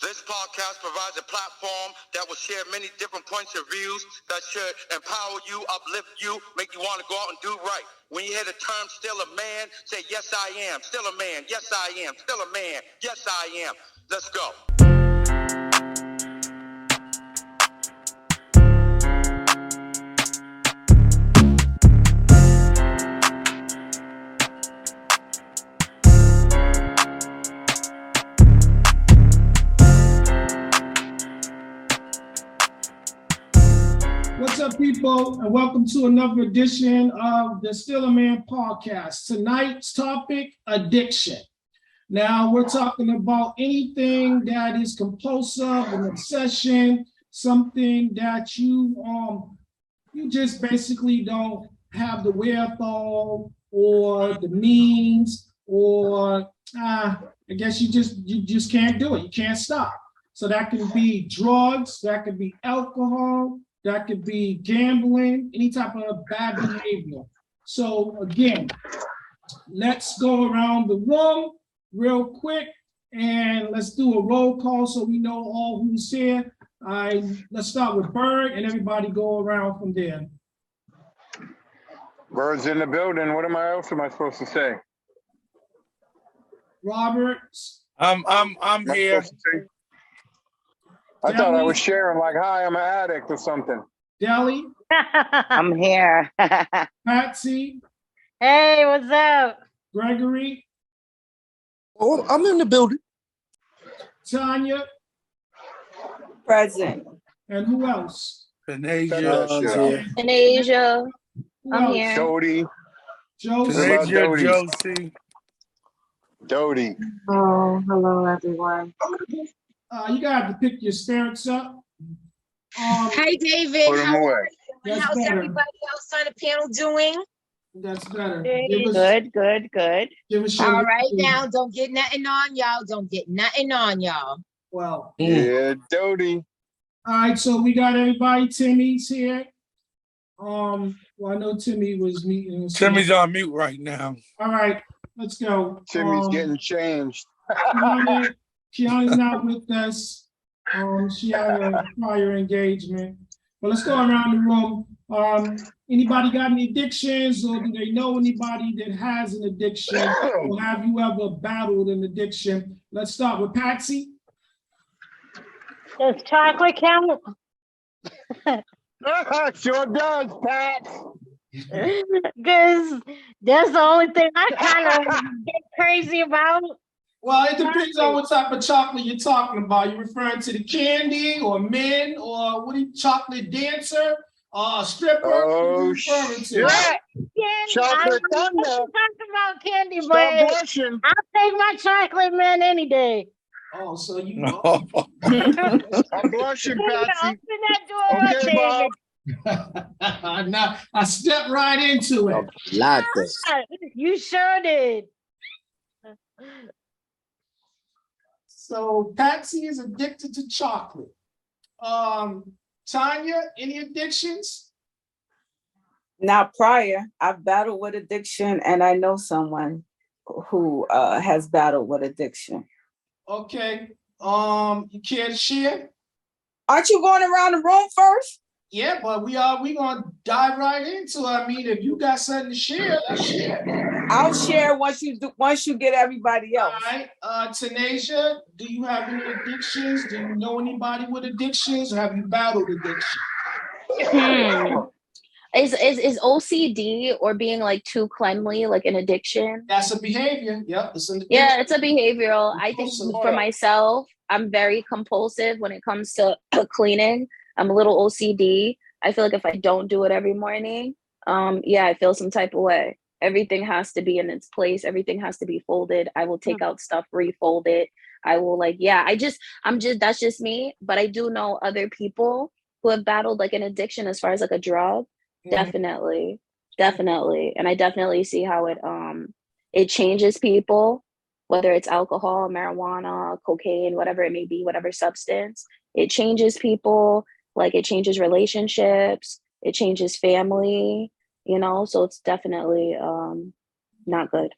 This podcast provides a platform that will share many different points of views that should empower you, uplift you, make you want to go out and do right. When you hear the term still a man, say, yes, I am. Still a man. Yes, I am. Still a man. Yes, I am. Let's go. What's up, people, and welcome to another edition of the Still a Man podcast. Tonight's topic, addiction. Now, we're talking about anything that is compulsive, an obsession, something that you just basically don't have the wherewithal or the means, or I guess you just can't do it. You can't stop. So that can be drugs, that could be alcohol, that could be gambling, any type of bad behavior. So again, let's go around the room real quick and let's do a roll call so we know all who's here. Let's start with Bird and everybody go around from there. Bird's in the building. What else am I supposed to say? Robert. I'm here. I thought I was sharing like, hi, I'm an addict or something. Deli. I'm here. Patsy. Hey, what's up? Gregory. Oh, I'm in the building. Tanya. Present. And who else? Panasia. Panasia. I'm else? here. Dodie. Panasia, Josie. Dodie. Oh, hello, everyone. You gotta have to pick your spirits up. Hey, David. Put 'em How away. are you? And how's better. everybody else on the panel doing? That's better. Good. Give us All right, now, don't get nothing on y'all. Don't get nothing on y'all. Well. Yeah, Dodie. All right, so we got everybody. Timmy's here. Well, I know Timmy was meeting. Timmy's on mute right now. All right, let's go. Timmy's getting changed. Kiana's not with us. She had a prior engagement. But let's go around the room. Anybody got any addictions, or do they know anybody that has an addiction? Or have you ever battled an addiction? Let's start with Patsy. Does chocolate count? Sure does, Pat. Because that's the only thing I kind of get crazy about. Well, it depends on what type of chocolate you're talking about. You referring to the candy or men or what are you, chocolate dancer, stripper? Oh, shit. Candy. Chocolate I thunder. talk about candy, Stop but blushing. I'll take my chocolate man any day. Oh, so you know. I'm blushing, Patsy. Open that door up, Okay, David. Bob. Now, I stepped right into it. You sure did. So Patsy is addicted to chocolate. Tanya, any addictions? Not prior. I've battled with addiction, and I know someone who has battled with addiction. Okay. You care to share? Aren't you going around the room first? Yeah, but we gonna dive right into it. I mean, if you got something to share, let's share. I'll share once you get everybody else. All right. Tanasia, do you have any addictions? Do you know anybody with addictions, or have you battled addiction? Is OCD or being like too cleanly like an addiction? That's a behavior. Yep. It's an addiction. Yeah, it's a behavioral. I think for myself, I'm very compulsive when it comes to cleaning. I'm a little OCD. I feel like if I don't do it every morning, I feel some type of way. Everything has to be in its place. Everything has to be folded. I will take out stuff, refold it. I will that's just me. But I do know other people who have battled like an addiction as far as like a drug. Mm-hmm. Definitely. And I definitely see how it changes people, whether it's alcohol, marijuana, cocaine, whatever it may be, whatever substance. It changes people, like it changes relationships, it changes family, so it's definitely not good.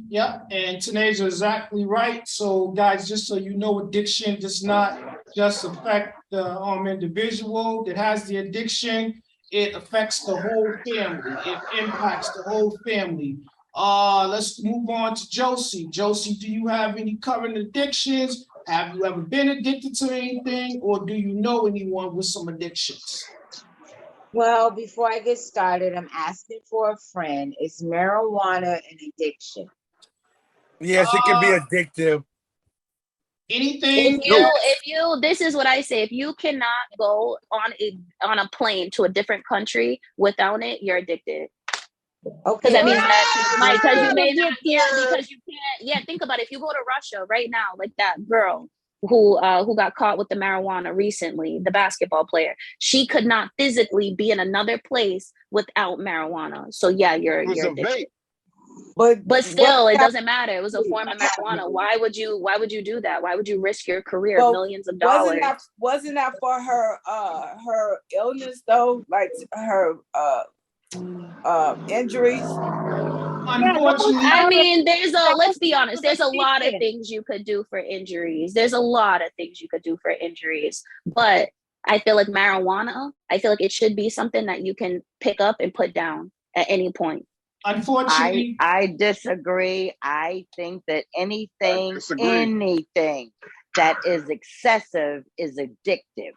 Yep, and Tanae's exactly right. So guys, just so you know, addiction does not just affect the individual that has the addiction. It affects the whole family. It impacts the whole family. Let's move on to Josie. Josie, do you have any current addictions? Have you ever been addicted to anything, or do you know anyone with some addictions? Well, before I get started, I'm asking for a friend. Is marijuana an addiction? Yes, it can be addictive. Anything? If you, this is what I say: if you cannot go on a plane to a different country without it, you're addicted. Okay. Because that means that because you may not, because you can't. Yeah, think about it. If you go to Russia right now, like that girl who got caught with the marijuana recently, the basketball player, she could not physically be in another place without marijuana. So yeah, you're addicted. But still, it doesn't matter. It was a form of marijuana. Why would you do that? Why would you risk your career, millions of dollars? Wasn't that for her illness though? Like her injuries? Unfortunately, I mean, let's be honest, there's a lot of things you could do for injuries. There's a lot of things you could do for injuries. But I feel like marijuana, I feel like it should be something that you can pick up and put down at any point. Unfortunately, I disagree. I think that anything that is excessive is addictive.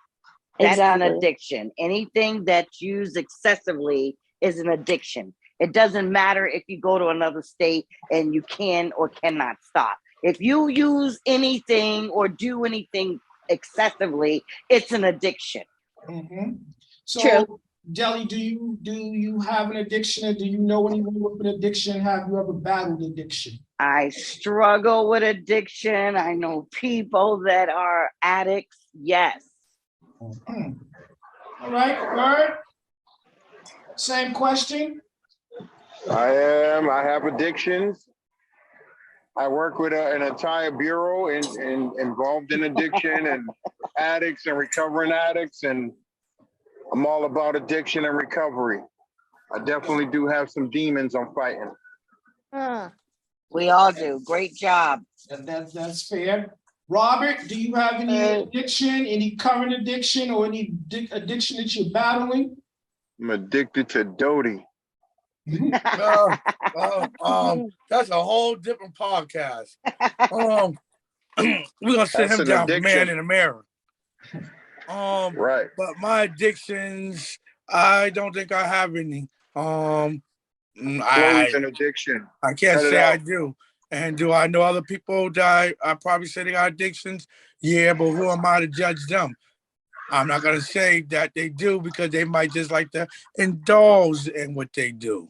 That's an addiction. Anything that's used excessively is an addiction. It doesn't matter if you go to another state and you can or cannot stop. If you use anything or do anything excessively, it's an addiction. Mm-hmm. So, Jelly, do you have an addiction, or do you know anyone with an addiction? Have you ever battled addiction? I struggle with addiction. I know people that are addicts. Yes. Mm-hmm. All right, Bird. Same question. I have addictions. I work with an entire bureau involved in addiction and addicts and recovering addicts, and I'm all about addiction and recovery. I definitely do have some demons I'm fighting. We all do. Great job. That's fair. Robert, do you have any addiction, any current addiction, or any addiction that you're battling? I'm addicted to Doty. That's a whole different podcast. We're gonna sit him down, man in the mirror. Right. But my addictions, I don't think I have any. An addiction. I can't say I do. And do I know other people that I probably say they got addictions? Yeah, but who am I to judge them? I'm not gonna say that they do, because they might just like to indulge in what they do.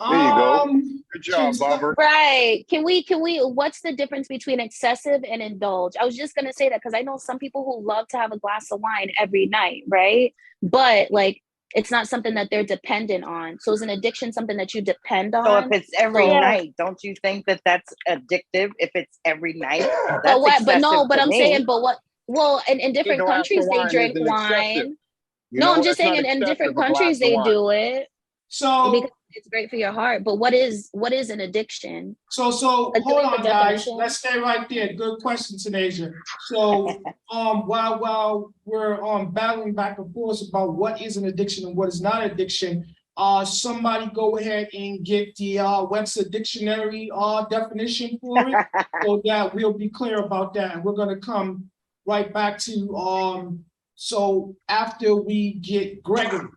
There you go. Good job, Bobber. Right. Can we, what's the difference between excessive and indulge? I was just going to say that because I know some people who love to have a glass of wine every night, right? But like, it's not something that they're dependent on. So is an addiction something that you depend on? So if it's every night, don't you think that that's addictive? If it's every night, that's I'm saying, well, in different countries, they drink wine. No, I'm just saying in different countries, they do it. So because it's great for your heart. But what is an addiction? So hold on, guys. Let's stay right there. Good question, Tanasia. So while we're battling back and forth about what is an addiction and what is not addiction, somebody go ahead and get the Webster Dictionary definition for it, so that we'll be clear about that. And we're gonna come right back to so after we get Gregory.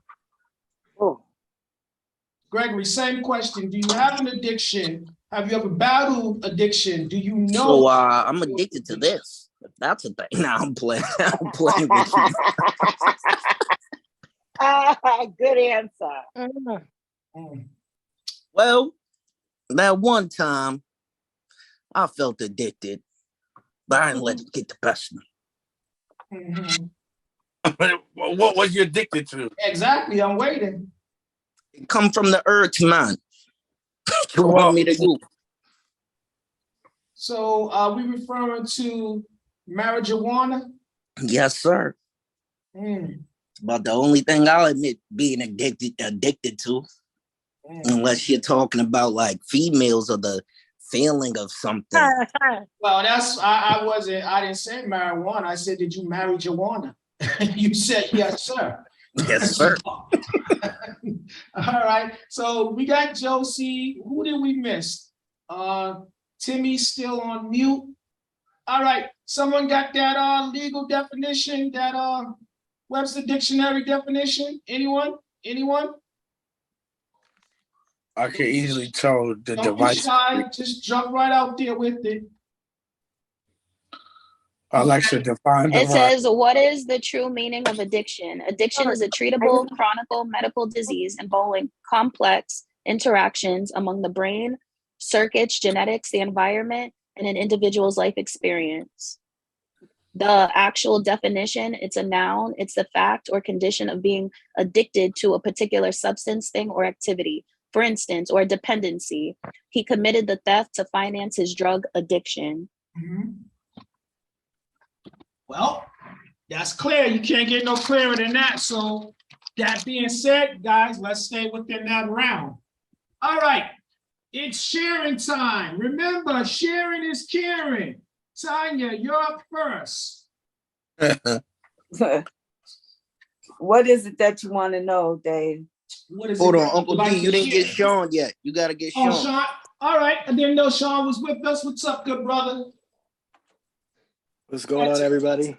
Gregory, same question. Do you have an addiction? Have you ever battled addiction? Do you know? So I'm addicted to this. If that's a thing. Now I'm playing. I'm playing with you. Good answer. Well, that one time I felt addicted, but I didn't let it get the best of me. What was you addicted to? Exactly. I'm waiting. It come from the earth, man. You want me to do? So are we referring to marijuana? Yes, sir. It's about the only thing I'll admit being addicted to. unless you're talking about like females or the feeling of something. Well, I didn't say marijuana. I said, did you marry Joanna? You said, yes, sir. Yes, sir. All right. So we got Josie. Who did we miss? Timmy's still on mute. All right. Someone got that legal definition, that Webster Dictionary definition? Anyone? I can easily tell the Don't be device. shy. Just jump right out there with it. Alexa, define the It word. says, what is the true meaning of addiction? Addiction is a treatable, chronic medical disease involving complex interactions among the brain, circuits, genetics, the environment, and an individual's life experience. The actual definition, it's a noun, it's the fact or condition of being addicted to a particular substance, thing, or activity. For instance, or dependency. He committed the theft to finance his drug addiction. Well, that's clear. You can't get no clearer than that. So that being said, guys, let's stay within that round. All right. It's sharing time. Remember, sharing is caring. Tanya, you're up first. What is it that you want to know, Dave? What is Hold it on, Uncle D, you didn't get Sean yet. You got to get Sean. Oh, Sean. All right. I didn't know Sean was with us. What's up, good brother? What's going on, everybody?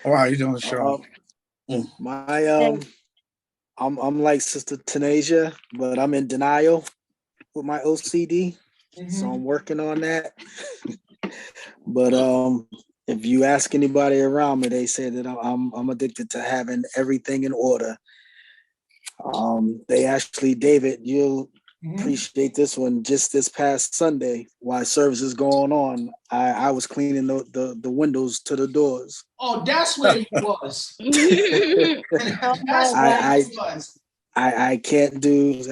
How are you doing, Sean? I'm like Sister Tanasia, but I'm in denial with my OCD, so I'm working on that. But if you ask anybody around me, they say that I'm addicted to having everything in order. They actually, David, you'll appreciate this one. Just this past Sunday, while service is going on, I was cleaning the windows to the doors. Oh, that's where you was. I can't do.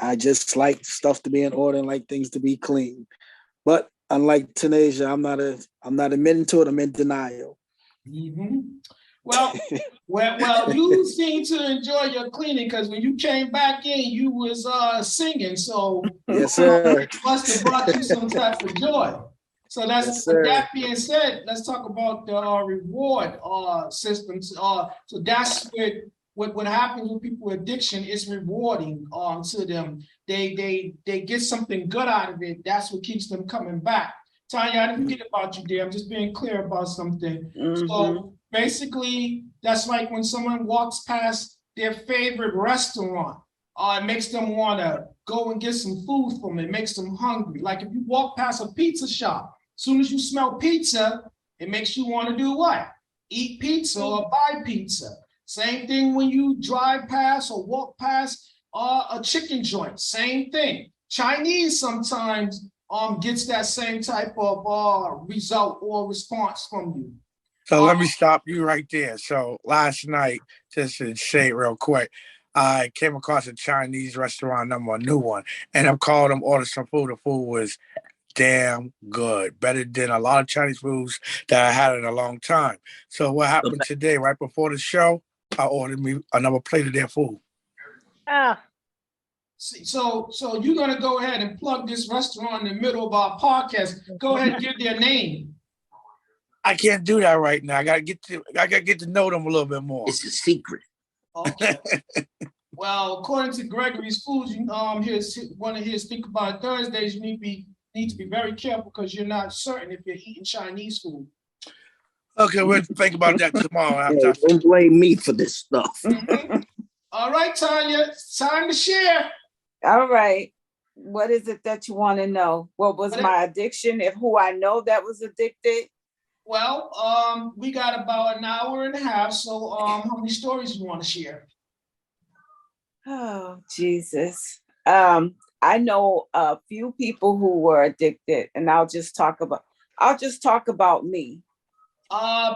I just like stuff to be in order and like things to be clean. But unlike Tanasia, I'm not admitting to it. I'm in denial. Well, you seem to enjoy your cleaning because when you came back in, you was singing. So yes, sir. It must have brought you some type of joy. So that's yes, with that being said, let's talk about the reward systems. So that's what happens with people with addiction is rewarding to them. They get something good out of it. That's what keeps them coming back. Tanya, I didn't forget about you there. I'm just being clear about something. So basically, that's like when someone walks past their favorite restaurant, it makes them want to go and get some food from it. It makes them hungry. Like if you walk past a pizza shop, as soon as you smell pizza, it makes you want to do what? Eat pizza or buy pizza. Same thing when you drive past or walk past a chicken joint. Same thing. Chinese sometimes gets that same type of result or response from you. So let me stop you right there. So last night, just to say it real quick, I came across a Chinese restaurant, a new one, and I'm calling them, order some food. The food was damn good, better than a lot of Chinese foods that I had in a long time. So what happened today, right before the show, I ordered me another plate of their food. So you're gonna go ahead and plug this restaurant in the middle of our podcast. Go ahead and give their name. I can't do that right now. I gotta get to know them a little bit more. It's a secret. Okay. Well, according to Gregory's Foods, want to hear speak about Thursdays. You need to be very careful because you're not certain if you're eating Chinese food. Okay, we'll think about that tomorrow. After don't blame me for this stuff. All right, Tanya, it's time to share. All right. What is it that you want to know? What was my addiction? If who I know that was addicted? Well, we got about an hour and a half. So how many stories you want to share? Oh, Jesus. I know a few people who were addicted, and I'll just talk about me.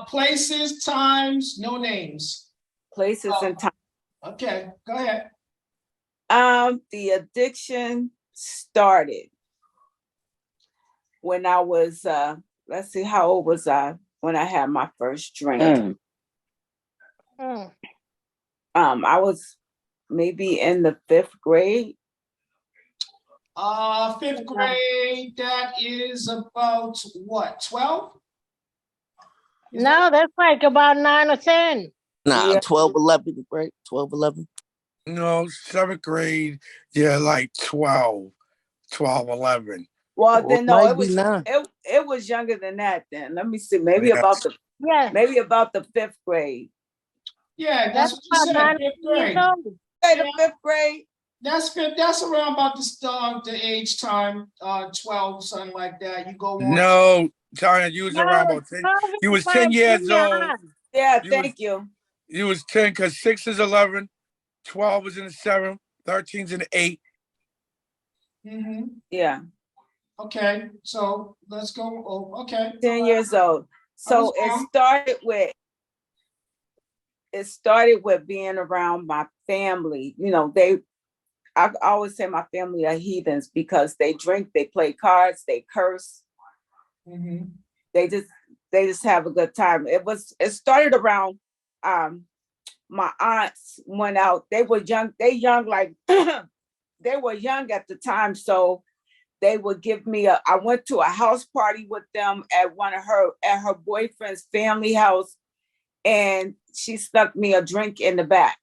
Places, times, no names. Places and times. Okay, go ahead. The addiction started when I was let's see, how old was I when I had my first drink? I was maybe in the 5th grade. Fifth grade, that is about what, 12? No, that's like about 9 or 10. Nah, Yeah. 12, 11, right? 12, 11. No, 7th grade, yeah, like 12, 12, 11. Well, Or it then no, might be 9. it was younger than that. Then let me see, Yes. maybe about the 5th grade. Yeah, that's That's what you about said, 9 fifth years grade. old. Say Yeah. the 5th grade. That's fifth. That's around about the start, the age time, 12, something like that. You go on. No, Tanya, you was No, around about 10. 12 You is was 10 like years junior old. high. Yeah, You was thank you. you was 10 because 6 is 11, 12 is in the 7th, 13's in the 8. Mm-hmm. Yeah, Okay, so let's go. Oh, okay. 10 years old. I was So it wrong. started with being around my family. You know, I always say my family are heathens because they drink, they play cards, they curse. Mm-hmm. They just have a good time. It started around my aunts went out. They were young, like they were young at the time. So they would give me I went to a house party with them at her boyfriend's family house, and she stuck me a drink in the back.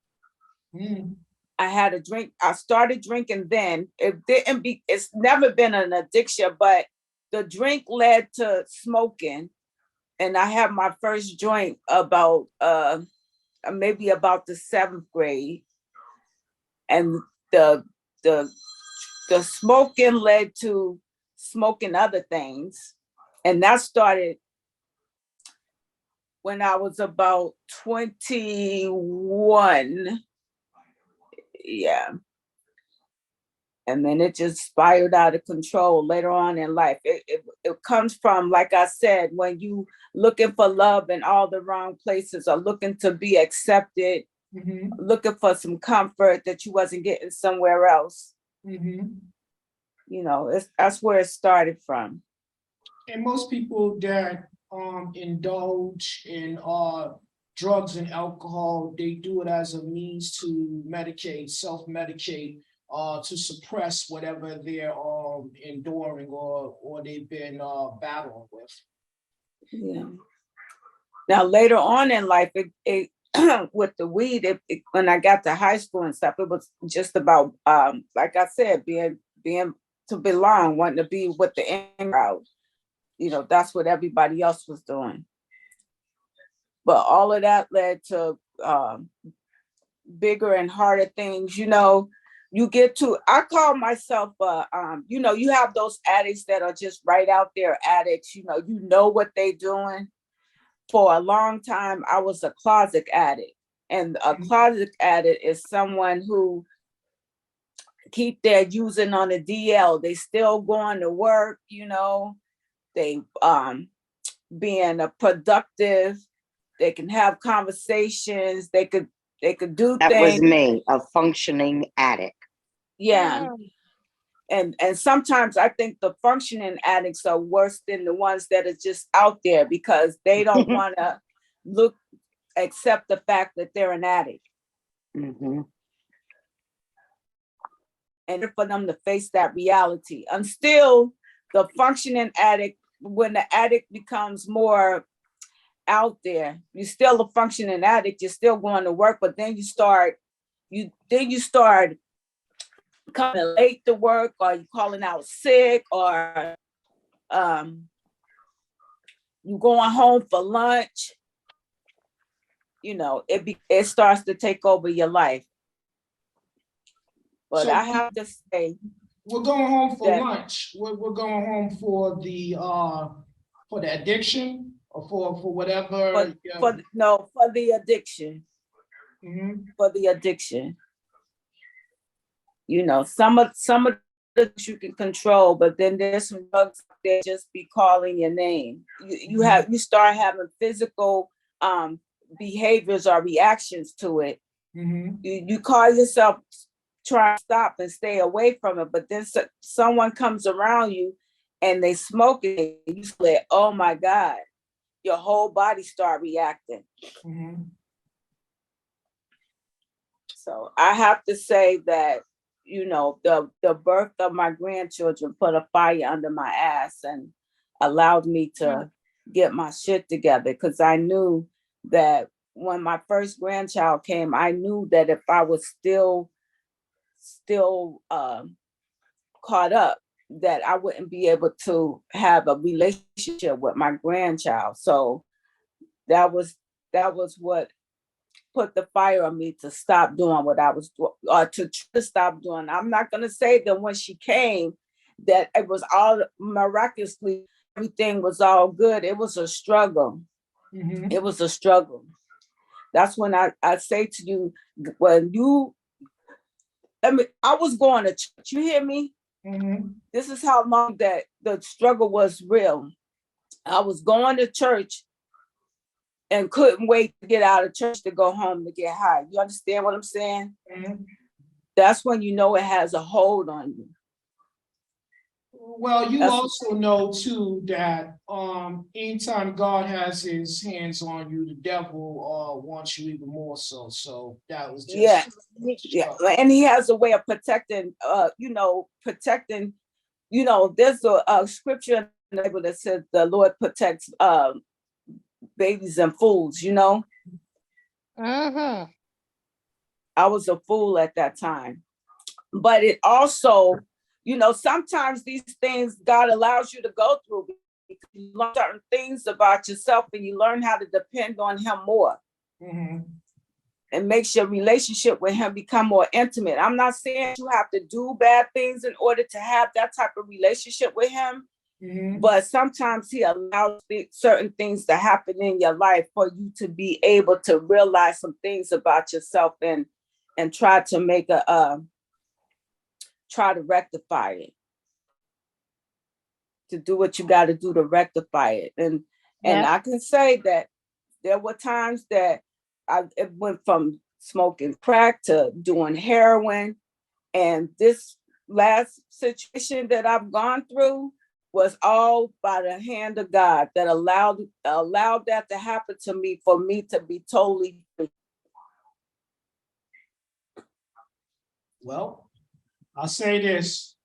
Mm. I had a drink. I started drinking then. It's never been an addiction, but the drink led to smoking. And I had my first joint about maybe about the 7th grade. And the the the smoking led to smoking other things. And that started when I was about 21. Yeah. And then it just spiraled out of control later on in life. It comes from, like I said, when you looking for love in all the wrong places, or looking to be accepted, Mm-hmm. looking for some comfort that you wasn't getting somewhere else. Mm-hmm. You know, that's where it started from. And most people that indulge in drugs and alcohol, they do it as a means to medicate, self-medicate, to suppress whatever they're enduring or they've been battling with. Yeah. Now later on in life, it with the weed, when I got to high school and stuff, it was just about like I said, being to belong, wanting to be with the in crowd. You know, that's what everybody else was doing. But all of that led to bigger and harder things. You know, I call myself, you know, you have those addicts that are just right out there addicts. You know what they're doing. For a long time, I was a closet addict. And a closet addict is someone who keep their using on the DL. They still going to work, you know, they being a productive, they can have conversations, they could do That things. was me, a functioning addict. Yeah. And sometimes I think the functioning addicts are worse than the ones that are just out there because they don't want to accept the fact that they're an addict. Mm-hmm. And for them to face that reality. And still, the functioning addict, when the addict becomes more out there, you're still a functioning addict, you're still going to work, but then you start coming late to work, or you calling out sick, or you going home for lunch. You know, it starts to take over your life. But so I have to say, we're going home for lunch. We're going home for the addiction, or for whatever. For the addiction. Mm-hmm. For the addiction. You know, some of the you can control, but then there's some drugs that just be calling your name. You start having physical behaviors or reactions to it. Mm-hmm. You call yourself trying to stop and stay away from it, but then someone comes around you and they smoke it, and you say, oh my God, your whole body start reacting. Mm-hmm. So I have to say that, the birth of my grandchildren put a fire under my ass and allowed me to get my shit together, because I knew that when my first grandchild came, I knew that if I was still caught up, that I wouldn't be able to have a relationship with my grandchild. So that was what put the fire on me to stop doing what I was doing, or to try to stop doing. I'm not going to say that when she came that it was all miraculously, everything was all good. It was a struggle. Mhm. It was a struggle. That's when I say to you, I was going to church, you hear me? Mhm. This is how long that the struggle was real. I was going to church and couldn't wait to get out of church to go home to get high. You understand what I'm saying? Mhm. That's when you know it has a hold on you. Well, you also know too that anytime God has his hands on you, the devil wants you even more so. So that was just yeah. And he has a way of protecting, protecting, there's a scripture in the Bible that says the Lord protects babies and fools, Mm-hmm. I was a fool at that time. But it also, sometimes these things God allows you to go through because you learn certain things about yourself and you learn how to depend on him more. Mhm. And makes your relationship with him become more intimate. I'm not saying you have to do bad things in order to have that type of relationship with him. Mhm. But sometimes he allows certain things to happen in your life for you to be able to realize some things about yourself and try to try to rectify it, to do what you got to do to rectify it. And I can say that there were times that it went from smoking crack to doing heroin. And this last situation that I've gone through was all by the hand of God that allowed that to happen to me, for me to be totally free. Well, I'll say this: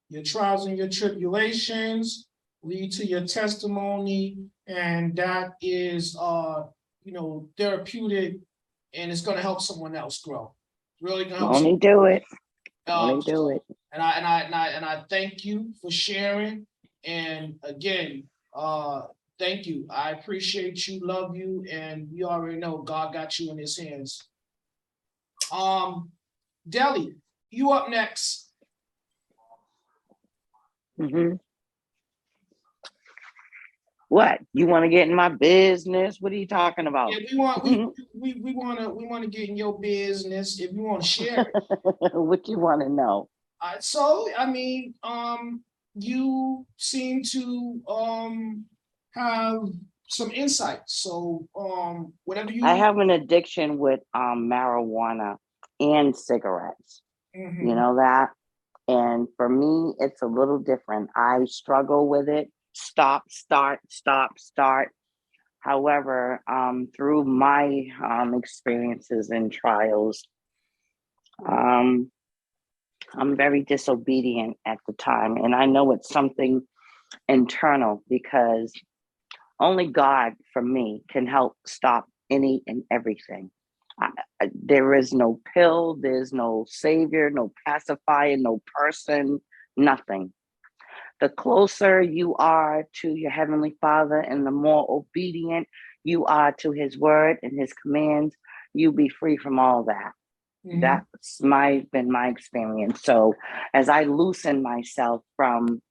your trials and your tribulations lead to your testimony, and that is, therapeutic, and it's going to help someone else grow. Really going to help. Only do it. Only do it. And I thank you for sharing. And again, thank you. I appreciate you, love you, and you already know God got you in his hands. Deli, you up next. Mm-hmm. What? You want to get in my business? What are you talking about? Yeah, we want to get in your business if you want to share it. What you want to know? So I mean, you seem to have some insight. So whatever you I have an addiction with marijuana and cigarettes. Mhm. You know that? And for me, it's a little different. I struggle with it. Stop, start, stop, start. However, through my experiences and trials, I'm very disobedient at the time. And I know it's something internal, because only God, for me, can help stop any and everything. There is no pill, there's no savior, no pacifier, no person, nothing. The closer you are to your Heavenly Father and the more obedient you are to his word and his commands, you'll be free from all that. Mm-hmm. That's been my experience. So as I loosen myself from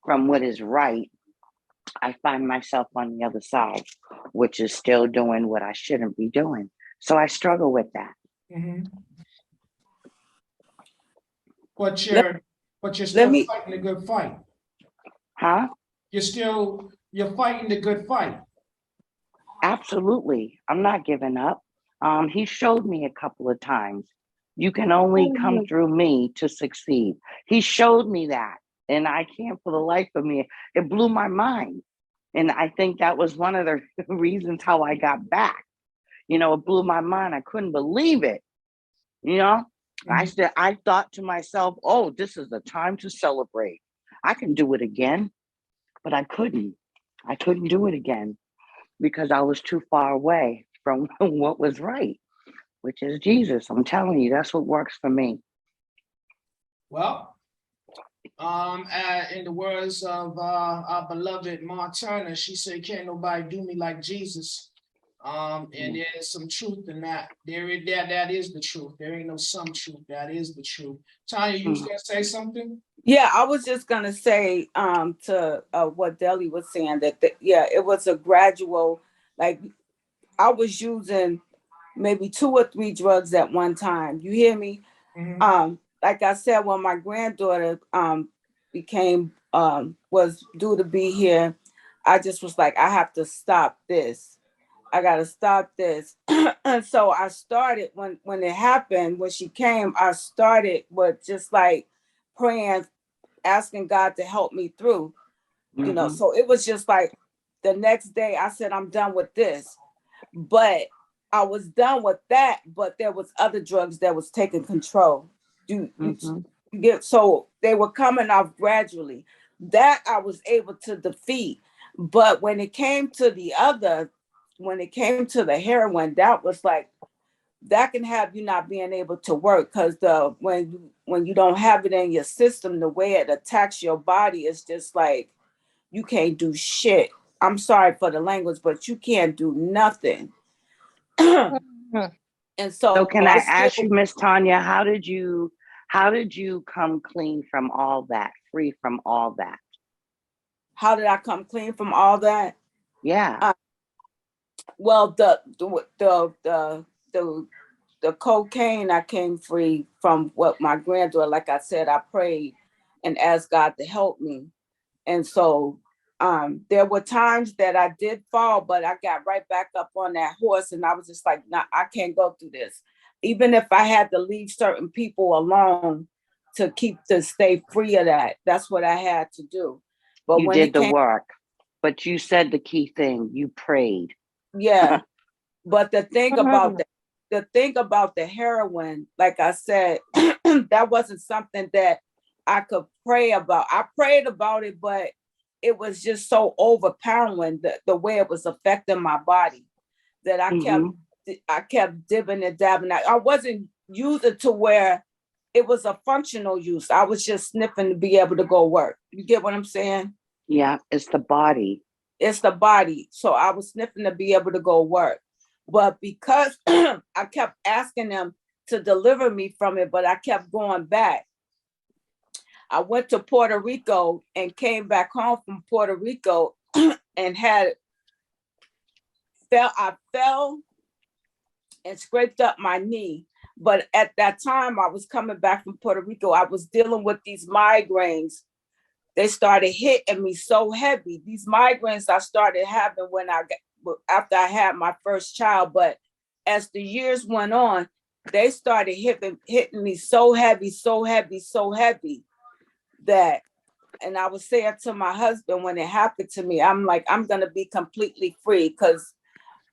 what is right, I find myself on the other side, which is still doing what I shouldn't be doing. So I struggle with that. Mm-hmm. But you're still fighting a good fight. Huh? You're fighting the good fight. Absolutely. I'm not giving up. He showed me a couple of times. You can only come through me to succeed. He showed me that. And I can't for the life of me. It blew my mind. And I think that was one of the reasons how I got back. It blew my mind. I couldn't believe it. I thought to myself, oh, this is the time to celebrate. I can do it again, but I couldn't. I couldn't do it again because I was too far away from what was right, which is Jesus. I'm telling you, that's what works for me. Well, in the words of our beloved Ma Turner, she said, "Can't nobody do me like Jesus." And there is some truth in that. That is the truth. There ain't no some truth. That is the truth. Tanya, you was gonna say something? Yeah, I was just gonna say to what Deli was saying that yeah, it was a gradual. Like I was using maybe 2 or 3 drugs at one time. You hear me? Like I said, when my granddaughter became was due to be here, I just was like, I have to stop this. I gotta stop this. And so I started when it happened, when she came, I started with just like praying, asking God to help me through, you know. So it was just like the next day I said, I'm done with this. But I was done with that, but there was other drugs that was taking control. You get, so they were coming off gradually. That I was able to defeat. But when it came to the heroin, that was like that can have you not being able to work because when you don't have it in your system, the way it attacks your body is just like you can't do shit. I'm sorry for the language, but you can't do nothing. And So so can I I ask you, still, Miss Tanya, how did you come clean from all that, free from all that? how did I come clean from all that? Yeah. Well, the cocaine, I came free from what my granddaughter, like I said, I prayed and asked God to help me. And so there were times that I did fall, but I got right back up on that horse and I was just like, nah, I can't go through this. Even if I had to leave certain people alone to stay free of that, that's what I had to do. But you when did it the came, work, but you said the key thing, you prayed. yeah. But the thing about the heroin, like I said, that wasn't something that I could pray about. I prayed about it, but it was just so overpowering the way it was affecting my body that I kept dibbing and dabbing. I wasn't using to where it was a functional use. I was just sniffing to be able to go work. You get what I'm saying? Yeah, it's the body. It's the body. So I was sniffing to be able to go work. But because I kept asking them to deliver me from it, but I kept going back. I went to Puerto Rico and came back home from Puerto Rico and I fell and scraped up my knee. But at that time, I was coming back from Puerto Rico. I was dealing with these migraines. They started hitting me so heavy. These migraines I started having after I had my first child. But as the years went on, they started hitting me so heavy, so heavy, so heavy that, and I was saying to my husband when it happened to me, I'm like, I'm going to be completely free because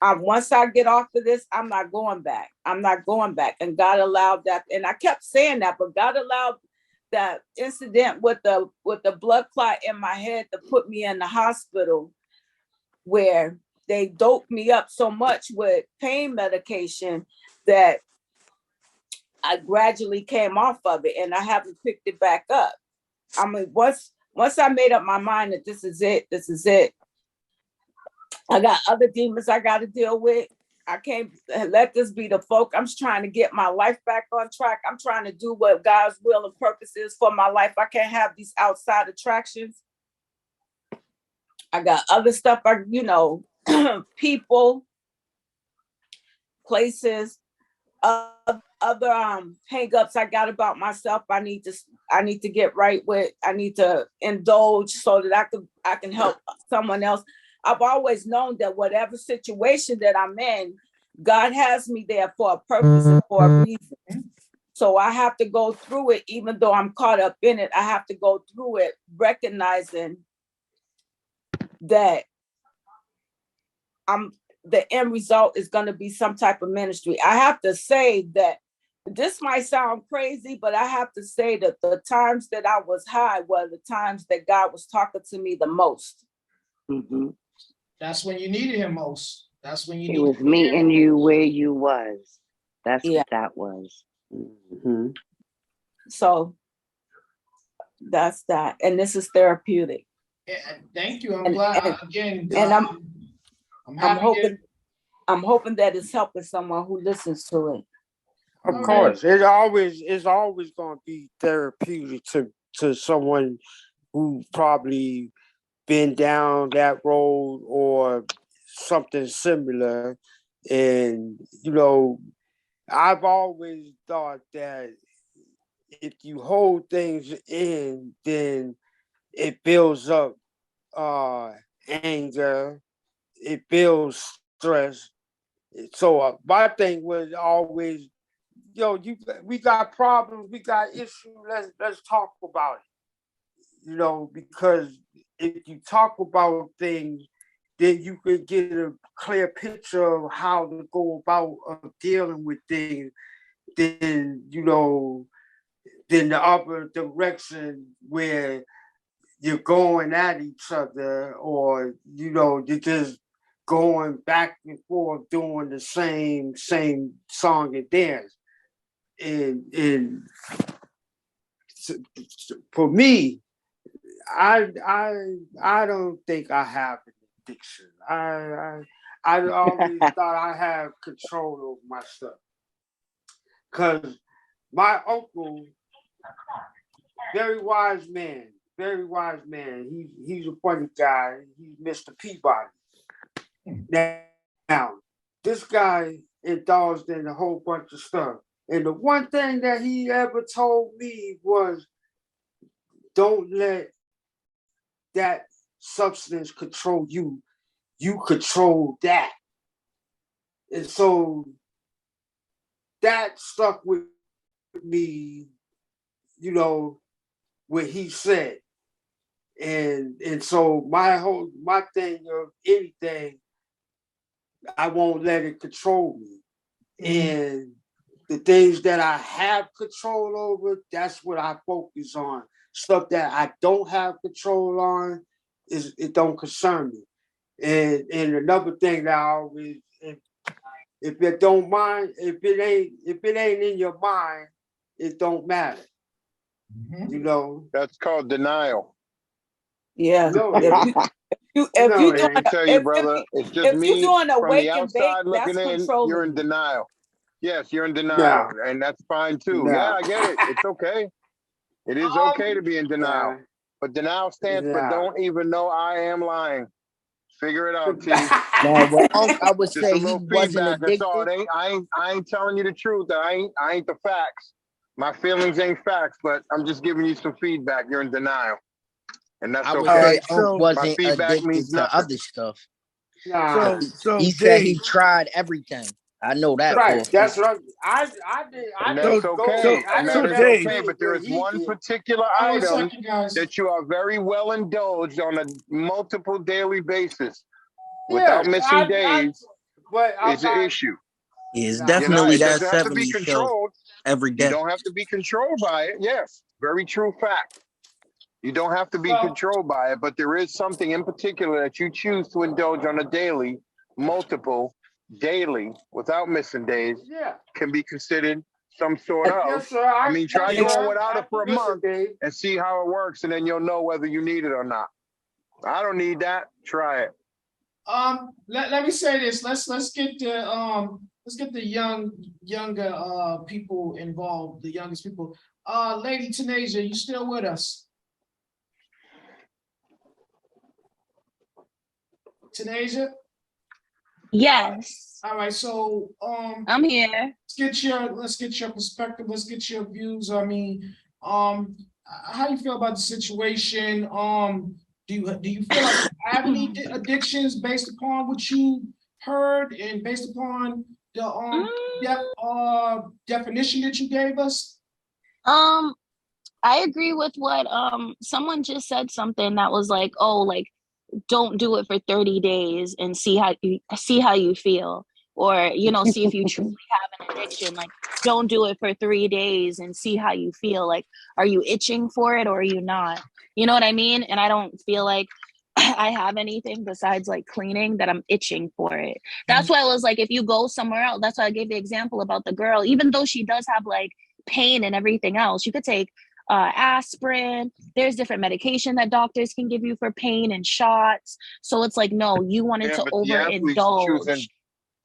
once I get off of this, I'm not going back. I'm not going back. And God allowed that. And I kept saying that, but God allowed that incident with the blood clot in my head to put me in the hospital where they doped me up so much with pain medication that I gradually came off of it and I haven't picked it back up. I mean, once I made up my mind that this is it. I got other demons I got to deal with. I can't let this be the focus. I'm trying to get my life back on track. I'm trying to do what God's will and purpose is for my life. I can't have these outside attractions. I got other stuff, people, places, other hang-ups I got about myself. I need to get right with. I need to indulge so that I can help someone else. I've always known that whatever situation that I'm in, God has me there for a purpose and for a reason. So I have to go through it, even though I'm caught up in it. I have to go through it, recognizing that the end result is going to be some type of ministry. I have to say that this might sound crazy, but I have to say that the times that I was high were the times that God was talking to me the most. Mm-hmm. That's when you needed him most. That's when you He was meeting you where you was. That's what that was. Mm-hmm. So that's that. And this is therapeutic. Yeah, thank you. I'm glad. Again, and I'm happy. I'm hoping that it's helping someone who listens to it. Of course, it's always going to be therapeutic to someone who probably been down that road or something similar. And I've always thought that if you hold things in, then it builds up anger, it builds stress. So my thing was always, we got problems, we got issues. Let's talk about it. Because if you talk about things, then you could get a clear picture of how to go about dealing with things. Then then the other direction where you're going at each other, or you're just going back and forth doing the same song and dance. And for me, I don't think I have an addiction. I always thought I had control over my stuff. Cause my uncle, very wise man. He's a funny guy. He's Mr. Peabody. Now, this guy indulged in a whole bunch of stuff. And the one thing that he ever told me was, don't let that substance control you. You control that. And so that stuck with me, what he said. And so my thing of anything, I won't let it control me. And the things that I have control over, that's what I focus on. Stuff that I don't have control on, it don't concern me. And another thing that I always, if it don't mind, if it ain't in your mind, it don't matter. That's called denial. Yeah. I tell you, brother, it's just me doing a from the wake and bake, outside looking in. You're in denial. Yes, you're in denial, and that's fine too. Yeah, I get it. It's okay. It is okay to be in denial, but denial stands for don't even know I am lying. Figure it out, T. Now, well, I would Just say a he little wasn't feedback. That's all. addicted. I ain't telling you the truth. I ain't the facts. My feelings ain't facts, but I'm just giving you some feedback. You're in denial, and that's I would okay. say Unc My wasn't feedback addicted means to nothing. other stuff. So He said he Dave, tried everything. I know that for a right? That's fact. what I did. And that's okay. And that is Dave, okay. But there is one particular Hold on a item second, guys. that you are very well indulged on a multiple daily basis without missing days is an issue. It's definitely It that doesn't have to be 70s show controlled. every You day. don't have to be controlled by it. Yes, very true fact. You don't have to be controlled by it, but there is something in particular that you choose to indulge on a daily, multiple, daily, without missing days, can be considered some sort of. Yes, sir. I mean, try going without it for a month and see how it works, and then you'll know whether you need it or not. I don't need that. Try it. Let me say this. Let's get the younger people involved, the youngest people. Lady Tanasia, you still with us? Tanasia? Yes. All right, so I'm here. Let's get your perspective, let's get your views. I mean, how you feel about the situation? Do you feel like you have any addictions based upon what you heard and based upon the definition that you gave us? I agree with what someone just said, something that was like, oh, like, don't do it for 30 days and see how you feel, or see if you truly have addiction. Like, don't do it for 3 days and see how you feel. Like, are you itching for it or are you not? You know what I mean? And I don't feel like I have anything besides like cleaning that I'm itching for it. That's why I was like, if you go somewhere else, that's why I gave the example about the girl, even though she does have like pain and everything else, you could take aspirin. There's different medication that doctors can give you for pain and shots. So it's like, no, you wanted Yeah, to but the athletes are choosing overindulge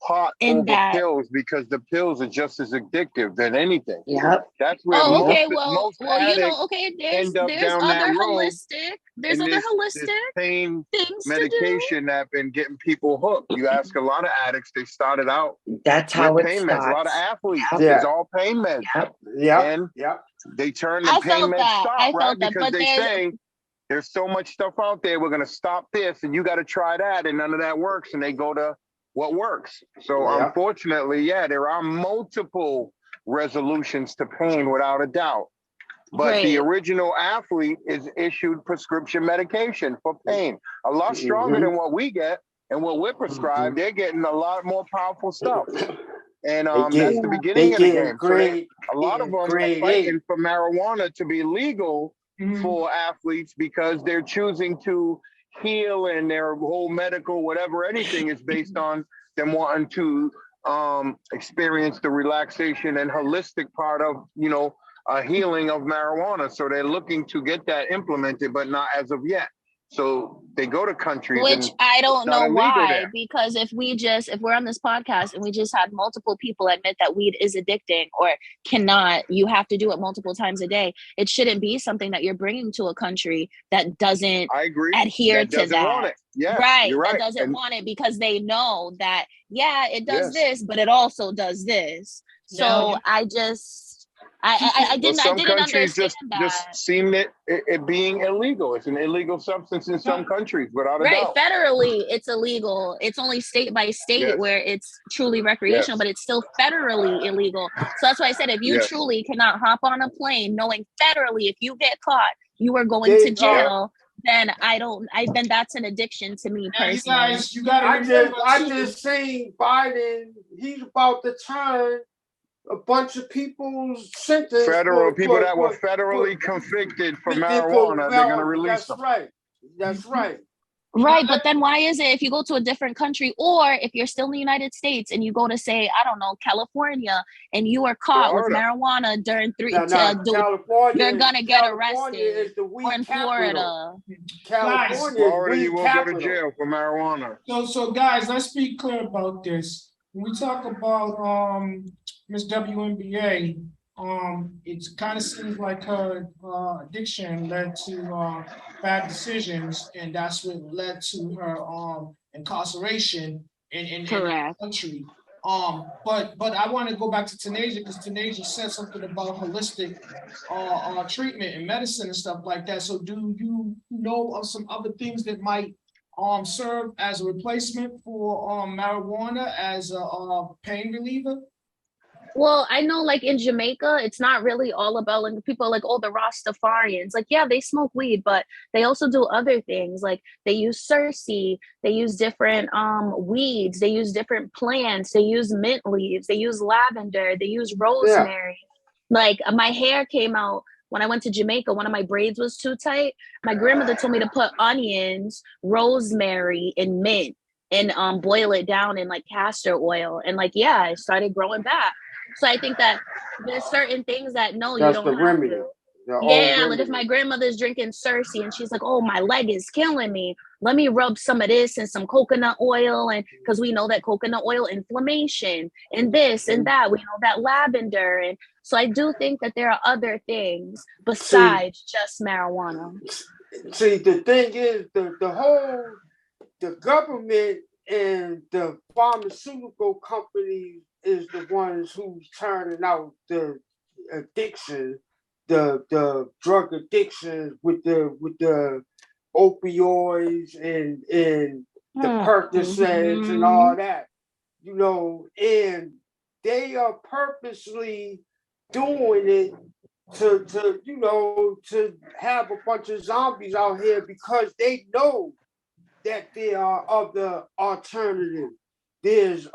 pot in over that. pills because the pills are just as addictive than anything. Yep. That's where Oh, most okay. Well, you know, addicts okay. end up There's down that other road. holistic. There's And other this holistic pain things to do. medication that been getting people hooked. You ask a lot of addicts, they started out That's with how it pain meds. A lot of starts. athletes, Yeah. it's all pain meds. Yep. And Yep. they turn the I pain felt meds that. stop, I right? felt that. Because But they say there's so much stuff out there, we're gonna stop this and you gotta try that, and none of that works, and they go to what works. So Yeah. unfortunately, yeah, there are multiple resolutions to pain without a doubt. But the Right. original athlete is issued prescription medication for pain, a lot stronger than what we get and what we're prescribed. They're getting a lot more powerful stuff. And that's the beginning of the game. So a lot of them are fighting for marijuana to be legal for athletes because they're choosing to heal, and their whole medical, whatever, anything is based on them wanting to experience the relaxation and holistic part of, healing of marijuana. So they're looking to get that implemented, but not as of yet. So they go to countries, Which and I don't it's not know illegal why, there. because if we're on this podcast and we just had multiple people admit that weed is addicting or you have to do it multiple times a day, it shouldn't be something that you're bringing to a country that doesn't I agree. adhere That to doesn't that. want it. Yes, Right. you're right. That doesn't And want it because they know that, yeah, it does yes. this, but it also does this. So Now, I Well, some didn't countries understand just that. seem it being illegal. It's an illegal substance in some countries, without a Right, doubt. federally, it's illegal. It's only state by state Yes. where it's truly recreational, Yes. but it's still federally illegal. So that's why I said, if you Yes. truly cannot hop on a plane knowing federally, if you get caught, you are going to jail, then then that's an addiction to me now you personally. guys, you got to remember I just seen Biden. He's about to turn a bunch of people's sentence Federal people that were federally convicted for marijuana, they're going to release them. That's right. Right, but then why is it if you go to a different country, or if you're still in the United States and you go to, say, I don't know, California, and you are caught with marijuana during you're gonna get arrested. Or in Florida. Florida, you will go to jail for marijuana. So guys, let's be clear about this. When we talk about Miss WNBA, it kind of seems like her addiction led to bad decisions, and that's what led to her incarceration in the country. But I want to go back to Tanasia, because Tanasia said something about holistic treatment and medicine and stuff like that. So do you know of some other things that might serve as a replacement for marijuana as a pain reliever? Well, I know, like, in Jamaica, it's not really all about, like, people are like, oh, the Rastafarians. Like, yeah, they smoke weed, but they also do other things. Like, they use cerci, they use different weeds, they use different plants, they use mint leaves, they use lavender, they use rosemary. Like, my hair came out when I went to Jamaica. One of my braids was too tight. My grandmother told me to put onions, rosemary, and mint and boil it down in like castor oil. And like, yeah, it started growing back. So I think that there's certain things that you don't have to. Yeah, like if my grandmother's drinking cerci and she's like, oh, my leg is killing me, let me rub some of this and some coconut oil, and because we know that coconut oil inflammation and this and that, we know that lavender. And so I do think that there are other things besides just marijuana. See, the thing is, the government and the pharmaceutical companies is the ones who's turning out the addiction, the drug addictions with the opioids and the Percocets and all that, and they are purposely doing it to have a bunch of zombies out here, because they know that there are other alternatives. There's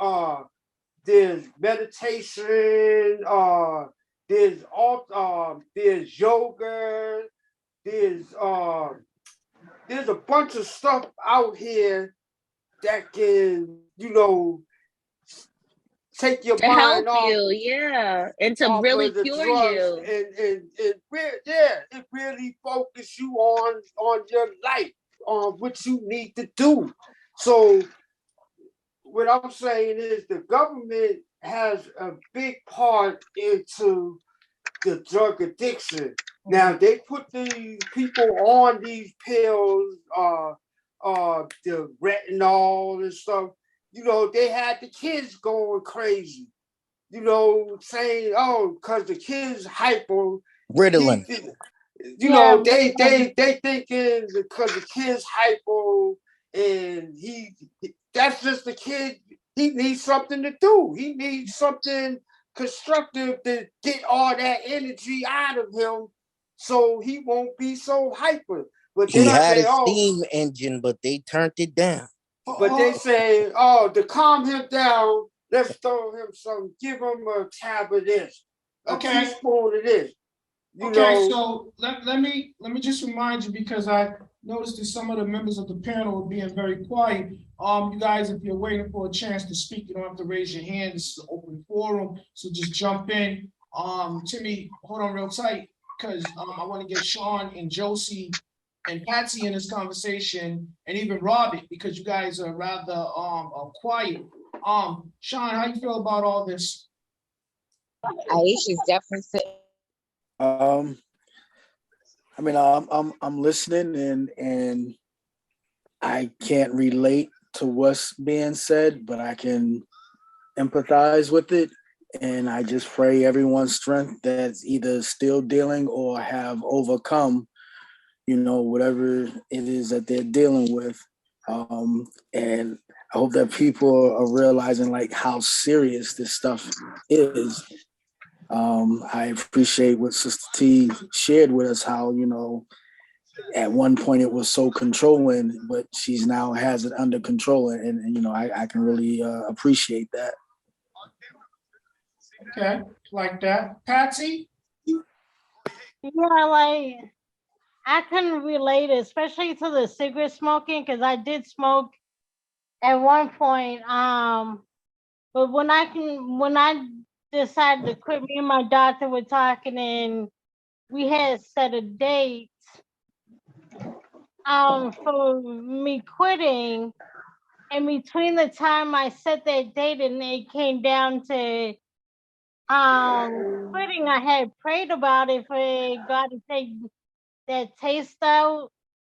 there's meditation, there's yoga, there's a bunch of stuff out here that can, take your To help mind off, you, yeah, and to off really of the cure drugs, you. and it really focus you on your life, on what you need to do. So what I'm saying is the government has a big part into the drug addiction. Now they put these people on these pills, the retinol and stuff. They had the kids going crazy. Saying, oh, because the kid's hyper. Ritalin. They thinking because the kid's hyper and that's just the kid. He needs something to do. He needs something constructive to get all that energy out of him, so he won't be so hyper. But He then I had say, a oh, steam engine, but they turned it down. but they say, oh, to calm him down, let's throw him some, give him a tab of this, a teaspoon of this. So let me just remind you, because I noticed that some of the members of the panel are being very quiet. You guys, if you're waiting for a chance to speak, you don't have to raise your hand. This is an open forum, so just jump in. Timmy, hold on real tight, because I want to get Sean and Josie and Patsy in this conversation, and even Robert, because you guys are rather quiet. Sean, how you feel about all this? Aisha's definitely sitting. I mean, I'm listening, and I can't relate to what's being said, but I can empathize with it. And I just pray everyone's strength that's either still dealing or have overcome, whatever it is that they're dealing with. And I hope that people are realizing like how serious this stuff is. I appreciate what Sister T shared with us, how, at one point it was so controlling, but she's now has it under control. And I can really appreciate that. Okay, like that. Patsy? Yeah, like I couldn't relate, especially to the cigarette smoking, because I did smoke at one point. But when I decided to quit, me and my doctor were talking, and we had set a date for me quitting. And between the time I set that date and it came down to quitting, I had prayed about it for God to take that taste out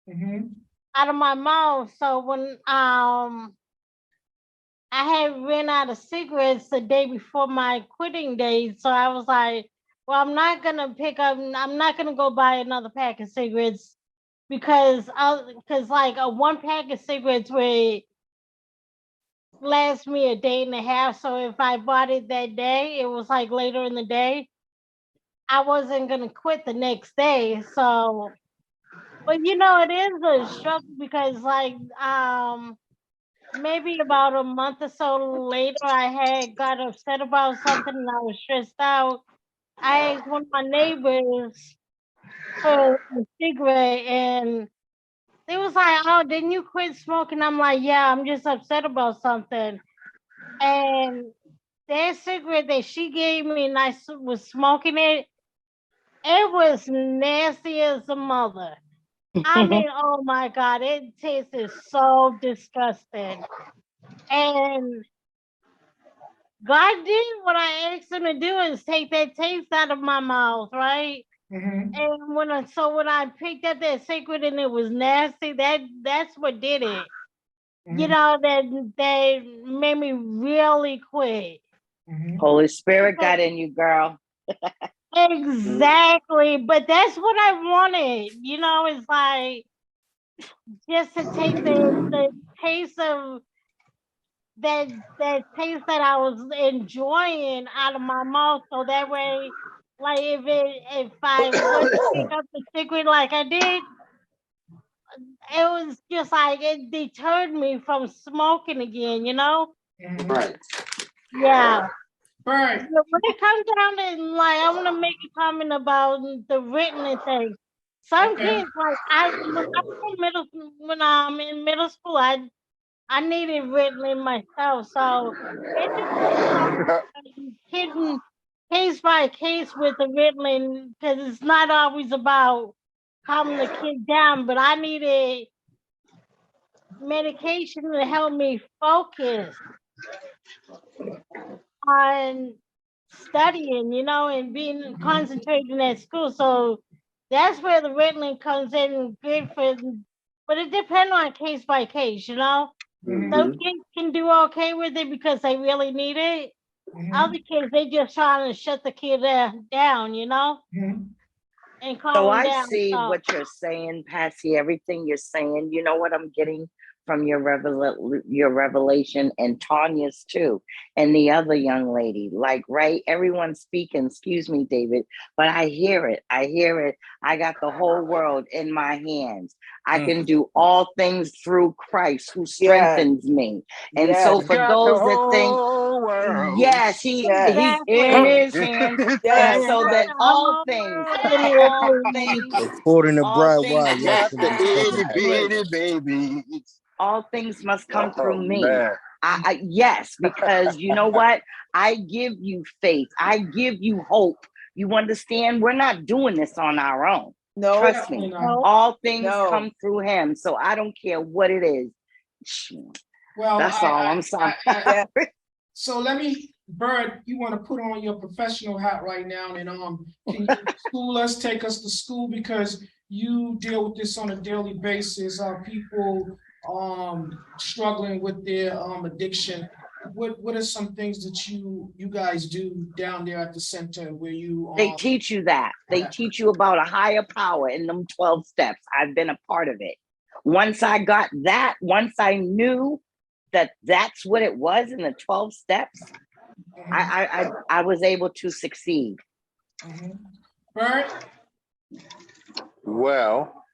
of my mouth. So when I had ran out of cigarettes the day before my quitting date, so I was like, well, I'm not gonna go buy another pack of cigarettes, because like a one pack of cigarettes would last me a day and a half. So if I bought it that day, it was like later in the day, I wasn't gonna quit the next day. So, but it is a struggle, because like maybe about a month or so later, I had got upset about something and I was stressed out. I asked one of my neighbors for a cigarette, and they was like, "Oh, didn't you quit smoking?" I'm like, "Yeah, I'm just upset about something." And that cigarette that she gave me, and I was smoking it, it was nasty as a mother. I mean, oh my God, it tasted so disgusting. And God did what I asked him to do, is take that taste out of my mouth, right? And when I picked up that cigarette and it was nasty, that's what did it. That made me really quit. Holy Spirit got in you, girl. Exactly, but that's what I wanted. It's like just to take the taste of that taste that I was enjoying out of my mouth, so that way, like if I was to pick up the cigarette like I did, it was just like it deterred me from smoking again. Right. Yeah. Right. When it comes down to like, I want to make a comment about the written thing. Some kids like when I'm in middle school, I needed written myself. So it depends on hidden case by case with the written because it's not always about calming the kid down, but I needed medication to help me focus on studying, and being concentrating at school. So that's where the Ritalin comes in good for, but it depends on case by case, Some kids can do okay with it because they really need it. Other kids, they just trying to shut the kid down, and calm So them I down. see So, what you're saying, Patsy, everything you're saying. You know what I'm getting from your revelation, and Tanya's too, and the other young lady. Like, right? Everyone's speaking, excuse me, David, but I hear it. I hear it. I got the whole world in my hands. I can do all things through Christ who strengthens me. And so for Got the those that think, whole world. yes, he's in exactly. his hands. And Yes. so Got that the all whole things, world in his all hands. things, According to all Brad things White must Got the come yesterday. through itty me. bitty babies. All things must come Oh through me. man. Yes, because you know what? I give you faith. I give you hope. You understand? We're not doing this on our own. No. Trust me. No. All things No. come through him. So I don't care what it is. Well, That's all. I'm sorry. So let me, Bird, you want to put on your professional hat right now, and can you school us, take us to school, because you deal with this on a daily basis. People struggling with their addiction. What are some things that you guys do down there at the center where you They teach you that. They teach you about a higher power in them 12 steps. I've been a part of it. Once I got that, once I knew that that's what it was in the 12 steps, I was able to succeed. Bird? Well,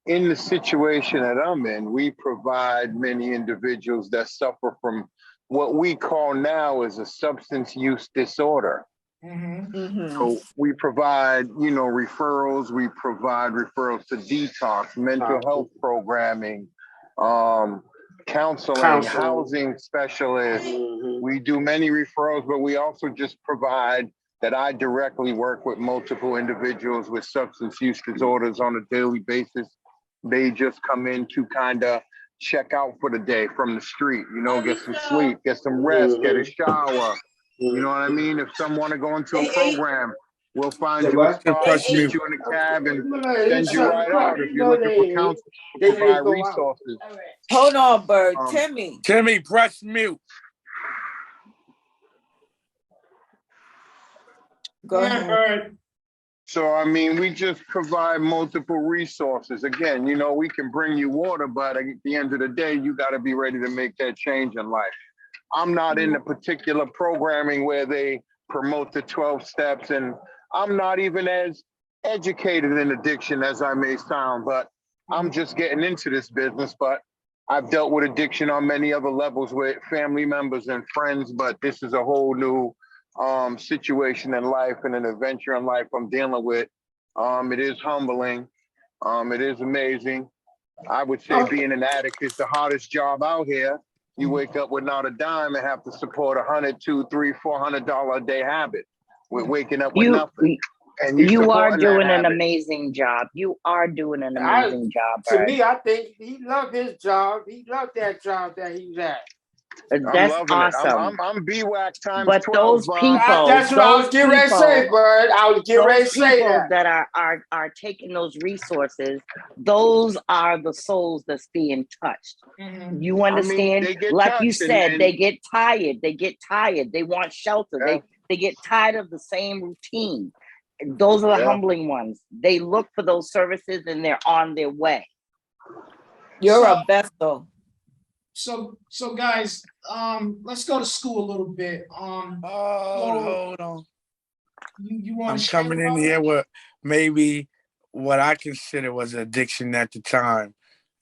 in the situation that I'm in, we provide many individuals that suffer from what we call now as a substance use disorder. So we provide, referrals. We provide referrals to detox, mental health programming, counseling, housing specialists. We do many referrals, but we also just provide that I directly work with multiple individuals with substance use disorders on a daily basis. They just come in to kind of check out for the day from the street, get some sleep, get some rest, get a shower. You know what I mean? If some want to go into a program, we'll find you a spot, put you in a cab, and send you right out. If you're looking for counseling, we'll provide resources. Hold on, Bird. Timmy, press mute. Go ahead, Bird. So, we just provide multiple resources. Again, we can bring you water, but at the end of the day, you got to be ready to make that change in life. I'm not in the particular programming where they promote the 12 steps, and I'm not even as educated in addiction as I may sound, but I'm just getting into this business. But I've dealt with addiction on many other levels with family members and friends, but this is a whole new situation in life and an adventure in life I'm dealing with. It is humbling. It is amazing. I would say being an addict is the hardest job out here. You wake up with not a dime and have to support $100, $200, $300, $400 a day habit with waking up with nothing. And you are doing an amazing job. You are doing an amazing job. To me, I think he loved his job. He loved that job that he's at. That's awesome. I'm BWAC times but 12. Those people, that's what I was getting ready to say, Bird. I was getting ready to say that are taking those resources. Those are the souls that's being touched. You understand? Like you said, they get tired. They get tired. They want shelter. Yeah. They get tired of the same routine. Those are the humbling ones. They look for those services and they're on their way. You're a vessel. So guys, let's go to school a little bit. Hold on. You want I'm coming in here with maybe what I consider was addiction at the time.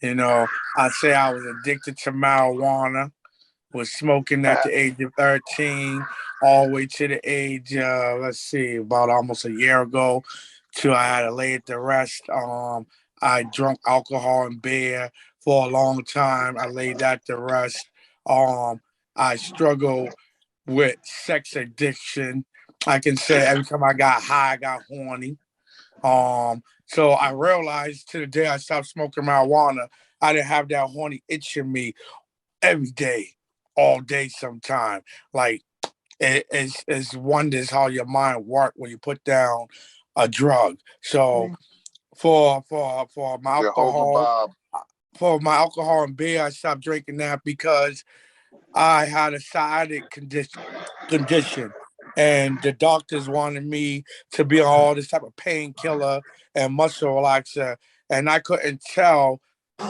I say I was addicted to marijuana. Was smoking at the age of 13, all the way to the age, let's see, about almost a year ago, till I had to lay it to rest. I drunk alcohol and beer for a long time. I laid that to rest. I struggle with sex addiction. I can say every time I got high, I got horny. So I realized to the day I stopped smoking marijuana, I didn't have that horny itch in me every day, all day sometime. Like it's wonders how your mind work when you put down a drug. So for my Jehovah alcohol, Bob. for my alcohol and beer, I stopped drinking that because I had a sciatic condition, and the doctors wanted me to be on all this type of painkiller and muscle relaxer, and I couldn't tell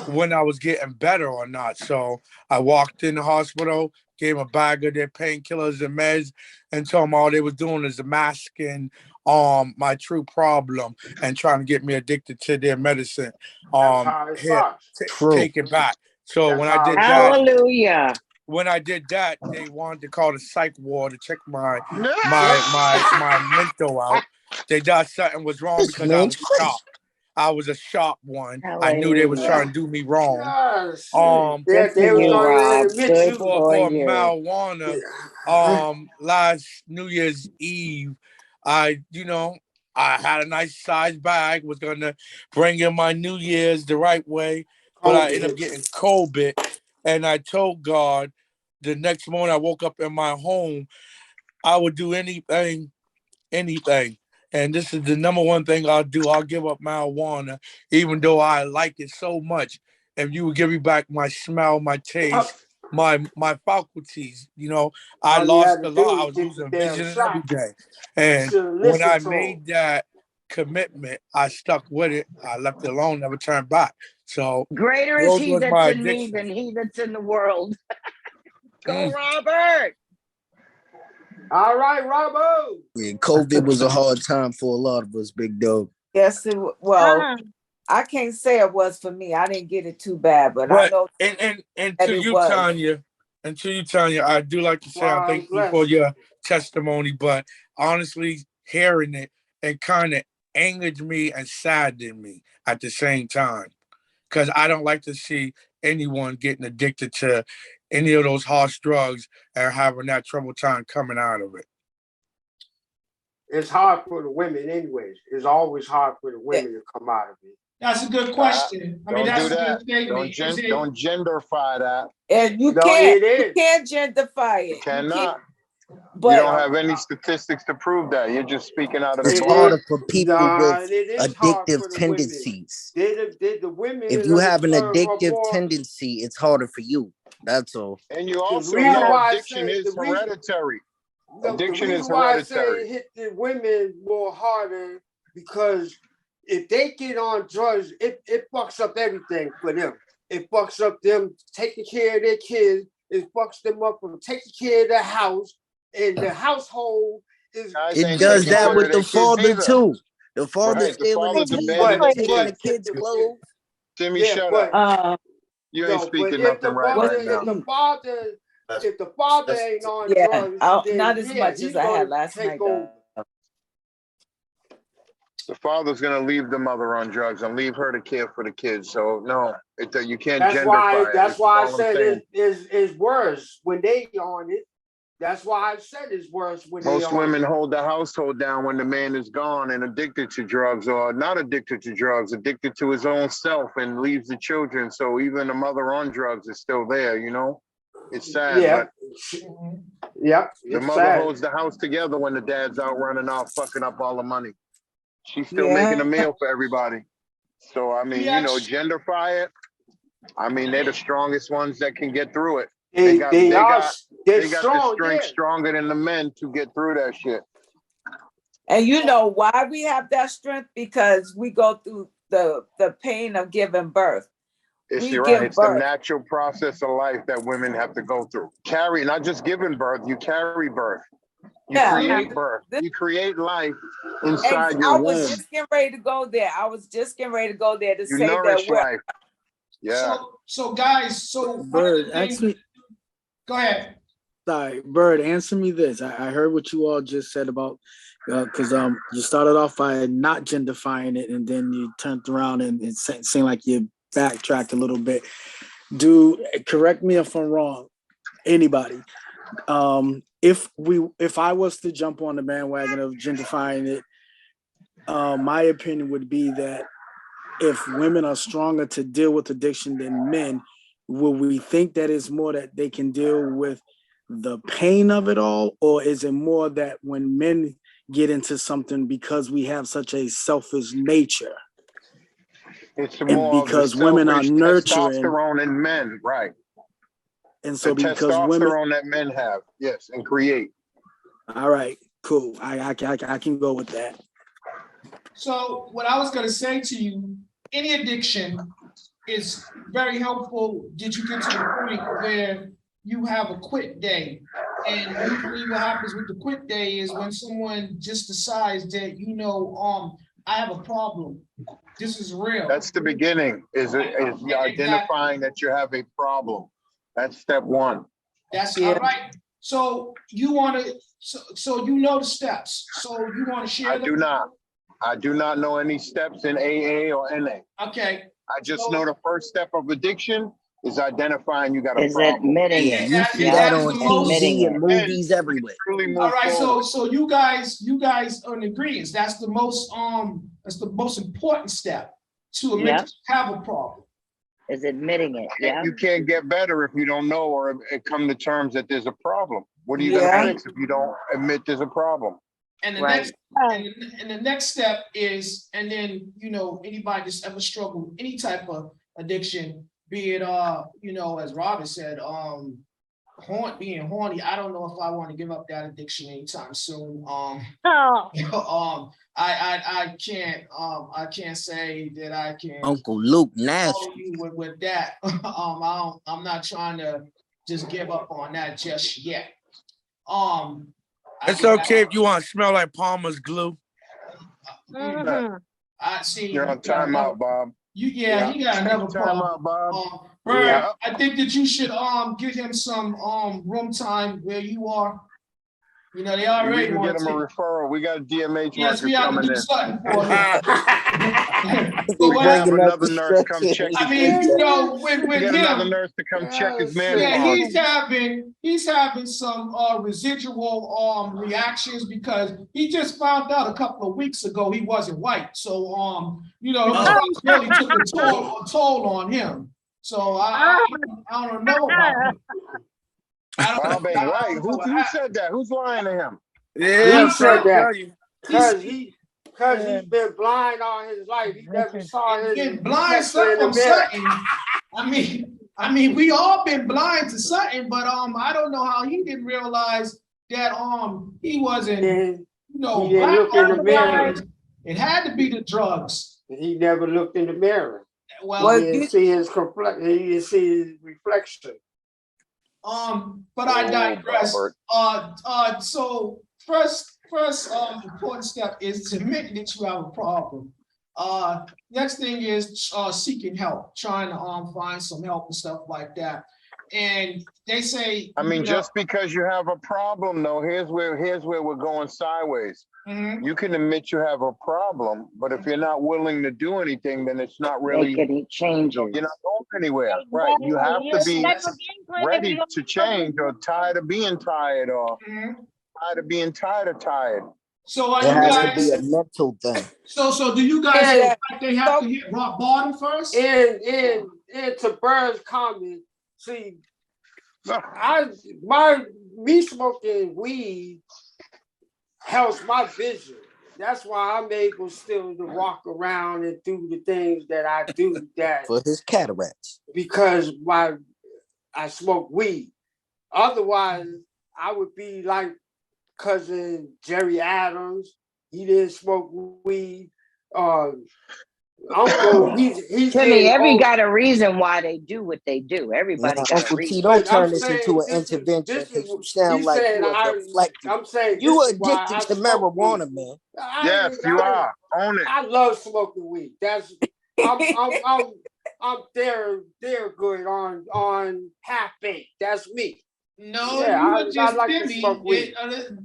when I was getting better or not. So I walked in the hospital, gave them a bag of their painkillers and meds, and told them all they was doing is masking my true problem and trying to get me addicted to their medicine. That's how it Here, starts. True. take it back. So That's when I how did it that, starts. Hallelujah. when I did that, they wanted to call the psych ward to check my mental out. They thought something was wrong This because I man's was crazy. sharp. I was a sharp one. I knew they was Hallelujah. trying to do me wrong. Yes. Good for They was you, going to Rob. admit Good you. for For you. marijuana, last New Year's Eve, I had a nice size bag, was gonna bring in my New Year's the right way, but I ended up getting COVID, and I told God the next morning I woke up in my home, I would do anything. And this is the number one thing I'll do. I'll give up marijuana, even though I like it so much. If you would give me back my smell, my taste, my faculties, I All you lost had to a lot. do I is was get the losing damn vision and shot. everything. You And should have when I listened to him. made that commitment, I stuck with it. I left it alone, never turned back. So Greater is those he was that's my in me addictions. than he that's in the world. Go, Mm. Robert. All right, Robo. Yeah, COVID was a hard time for a lot of us, big dog. Yes, well, Uh, I can't say it was for me. I didn't get it too bad, but I But know and that to it you, was. Tanya, I do like to say I Wow, I'm thank you for blessed. your testimony, but honestly, hearing it kind of angered me and saddened me at the same time because I don't like to see anyone getting addicted to any of those harsh drugs and having that trouble time coming out of it. It's hard for the women, anyways. It's always hard for the women to come out of it. That's a good question. I mean, Don't do that's a good that. statement. Is it? Don't genderfy that. And you No, can't, it you is. can't gentrify You it. cannot. You But don't have any statistics to prove that. You're just speaking out of the It's It butt. is. harder for people Nah, with it is hard addictive for the women. tendencies. The women If you have an are addictive more. tendency, it's harder for you. That's all. And you The also reason know yeah. why I addiction say is hereditary. the Addiction is reason why I say hereditary. it hit the women more harder because if they get on drugs, it fucks up everything for them. It fucks up them taking care of their kids. It fucks them up from taking care of their house, and the household is Guys It ain't does taking that care of with their the kids father either. too. The father Right. The stealing the fathers keys and abandon the taking the kids. kids' clothes. Timmy, shut up. You ain't no, but speaking if nothing the right mother, right now. if the father ain't on yeah, drugs, then not as much he's as I had gonna last take night. over. The father's gonna leave the mother on drugs and leave her to care for the kids. So no, you can't That's why. genderfy it. That's This is why I all I'm said saying. it's worse when they on it. That's why I said it's worse when they Most on women it. hold the household down when the man is gone and addicted to drugs, or not addicted to drugs, addicted to his own self, and leaves the children. So even the mother on drugs is still there, It's sad, Yeah. but Yep. the It's mother sad. holds the house together when the dad's out running off, fucking up all the money. She's still Yeah. making a meal for everybody. So, I mean, genderfy it. I mean, they're the strongest ones that can get through it. They got the strong, strength stronger than the men to get through that shit. And you know why we have that strength? Because we go through the pain of giving birth. You're right. It's the natural process of life that women have to go through. Carry, not just giving birth, you carry birth. You create birth. You create life inside your womb. I was just getting ready to go there. To say nourish that we're life. Yeah. So guys, so Bird, actually, Go ahead. Sorry, Bird, answer me this. I heard what you all just said about, because you started off by not genderifying it, and then you turned around and it seemed like you backtracked a little bit. Correct me if I'm wrong, anybody. If I was to jump on the bandwagon of genderifying it, my opinion would be that if women are stronger to deal with addiction than men, will we think that it's more that they can deal with the pain of it all, or is it more that when men get into something because we have such a selfish nature? It's And more of the because women are selfish nurturing, testosterone in men, right? and so The because women, testosterone that men have, yes, and create. all right, cool. I can go with that. So what I was going to say to you, any addiction is very helpful. Did you get to the point where you have a quit day? And usually what happens with the quit day is when someone just decides that, I have a problem. This is real. That's the beginning, is identifying that you have a problem. That's step one. That's all right. So you want to, so you know the steps. So you want to share them? I do not know any steps in AA or NA. Okay. I just know the first step of addiction is identifying you got a Is problem. admitting Yeah, it. you see that on Admitting TV and it. movies everywhere. All right, so you guys are in agreement. That's the most important step to admit Yep. that you have a problem. Is admitting it. Yeah. You can't get better if you don't know or come to terms that there's a problem. What are you Yeah. going to fix if you don't admit there's a problem? And the Right. next step is, and then anybody that's ever struggled with any type of addiction, be it as Robert said, being horny. I don't know if I want to give up that addiction anytime soon. I can't say that I can. Uncle Luke Nash. Follow you with that. I'm not trying to just give up on that just yet. It's okay if you want to smell like Palmer's glue. I see. You're on timeout, Bob. He got another problem. Bob. Bird, Yeah. I think that you should get him some room time where you are. They We already can want get him a referral. We got DMH Yes, we workers have to coming do in. something for him. We But can have another nurse come check his with get him, another nurse to come check his man. he's having some residual reactions because he just found out a couple of weeks ago he wasn't white. So the really took a toll on him. So I don't know about it. Bob ain't white. Who said that? Who's lying to him? Yeah, he said that because he's been blind all his life. He never saw his blind from something. I mean, we all been blind to something, but I don't know how he didn't realize that he wasn't he didn't look in the mirror. It had to be the drugs. He never looked in the mirror. Well, he didn't see his he didn't see his reflection. But I digress. So first important step is to admit that you have a problem. Next thing is seeking help, trying to find some help and stuff like that. And they say, just because you have a problem, though, here's where we're going sideways. Mm-hmm. You can admit you have a problem, but if you're not willing to do anything, then it's not really make any changes. You're not going anywhere, right? You have to be ready to change, or tired of being tired, or tired of being tired. So it has to be a mental thing. So do you guys feel like they have to hit rock bottom first? And to Bird's comment, see, me smoking weed helps my vision. That's why I'm able still to walk around and do the things that I do. That for his cataracts. Because I smoke weed. Otherwise, I would be like cousin Jerry Adams. He didn't smoke weed. Uncle, he's Timmy, every got a reason why they do what they do. Everybody got Uncle a reason. T, don't turn this into an intervention because you sound like you're deflecting. I'm saying you are addicted to marijuana, man. Yes, you are. Own it. I love smoking weed. I'm there good on half baked. That's me. No, Yeah, you were I just like to Timmy. smoke weed.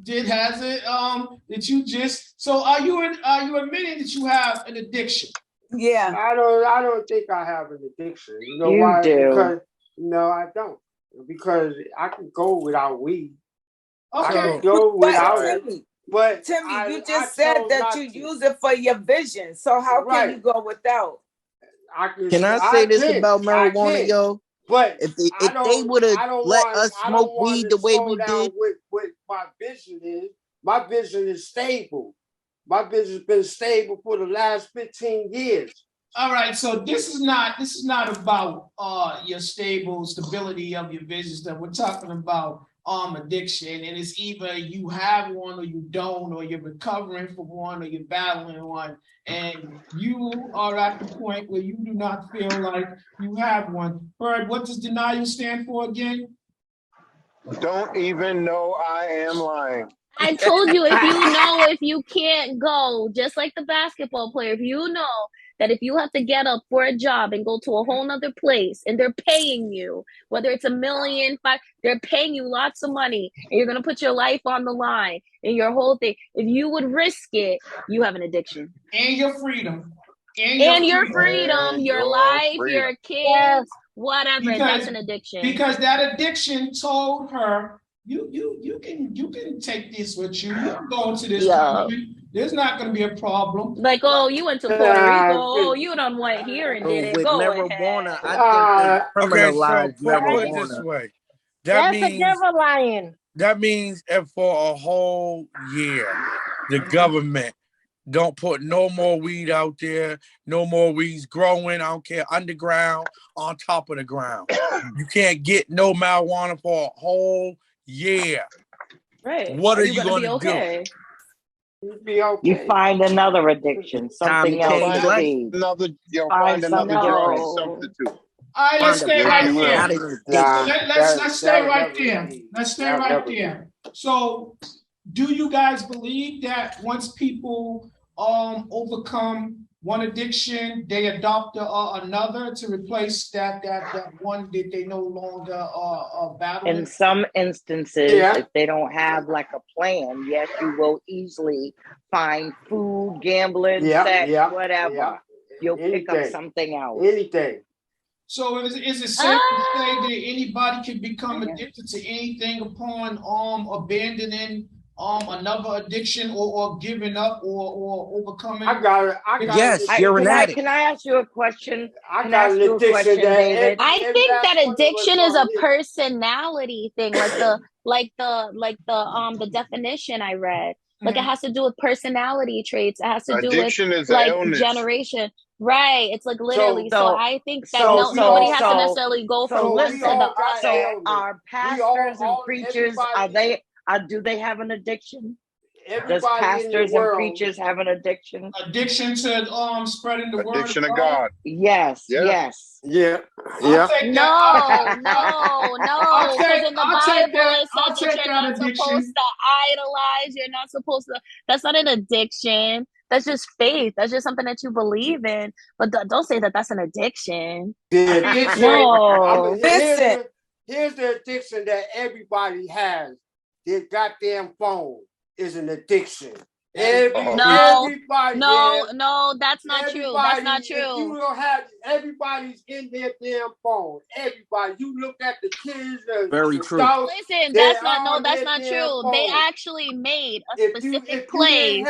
It has it that you just so are you admitting that you have an addiction? Yeah. I don't think I have an addiction. You know You why? do. Because no, I don't. Because I can go without weed. I Okay. can go But without it. Timmy, But Timmy, you I just said chose that not you to. use it for your vision. So how can you Right. go without? Can I say this about I marijuana, can. yo? But If they would have let us I smoke don't want weed to the way slow we down did, what my vision is. My vision is stable. My vision has been stable for the last 15 years. All right, so this is not about your stability of your business that we're talking about addiction, and it's either you have one or you don't, or you're recovering from one or you're battling one, and you are at the point where you do not feel like you have one. Bird, what does denial stand for again? Don't even know I am lying. I told you, if you can't go, just like the basketball player, if you know that if you have to get up for a job and go to a whole nother place and they're paying you, whether it's $1 million, they're paying you lots of money and you're going to put your life on the line and your whole thing. If you would risk it, you have an addiction. And your freedom. And your freedom, your life, your kids, whatever, that's an addiction. Because that addiction told her, you can take this with you. You can go into this country. There's not going to be a problem. Like, oh, you went to Puerto Rico. Oh, you done went here and did it. with Go marijuana, ahead. I think they Okay, so criminalized put it this marijuana. way. That's a devil lying. That means if for a whole year, the government don't put no more weed out there, no more weeds growing, I don't care, underground, on top of the ground. You can't get no marijuana for a whole year. Right. What are you gonna going to do? Be okay. You find another addiction, something else change to life. feed. Find another drug to else. substitute. All right, let's stay right there. Nah, Let's stay that'll right never there. be. Let's stay That'll right never be. there. So, do you guys believe that once people overcome one addiction, they adopt another to replace that one that they no longer battling? In some instances, if they don't have like a plan, yes, you will easily find food, gambling, sex, whatever. You'll pick up something else. Anything. So is it safe to say that anybody can become addicted to anything upon abandoning another addiction or giving up or overcoming? I got it. Yes, you're an addict. Can I ask you a question? I got an addiction, David. I think that addiction is a personality thing, like the definition I read. Like it has to do with personality traits. It has to do Addiction with is an like illness. generation. Right. It's like literally. So I think that nobody has to necessarily go from one to the other. Our pastors and preachers, do they have an addiction? Does pastors and preachers have an addiction? Addiction to spreading the word. Addiction to God. Yes. Yeah. Yes. Yeah. No. Because in the Bible it says that you're not supposed to idolize. You're not supposed to. That's not an addiction. That's just faith. That's just something that you believe in. But don't say that that's an addiction. No. Here's the addiction that everybody has. Their goddamn phone is an addiction. Everybody, that's not true. That's not true. You don't have everybody's in their damn phone. Everybody, you look at the kids. Very true. Listen, that's not true. Phone. They actually made a specific place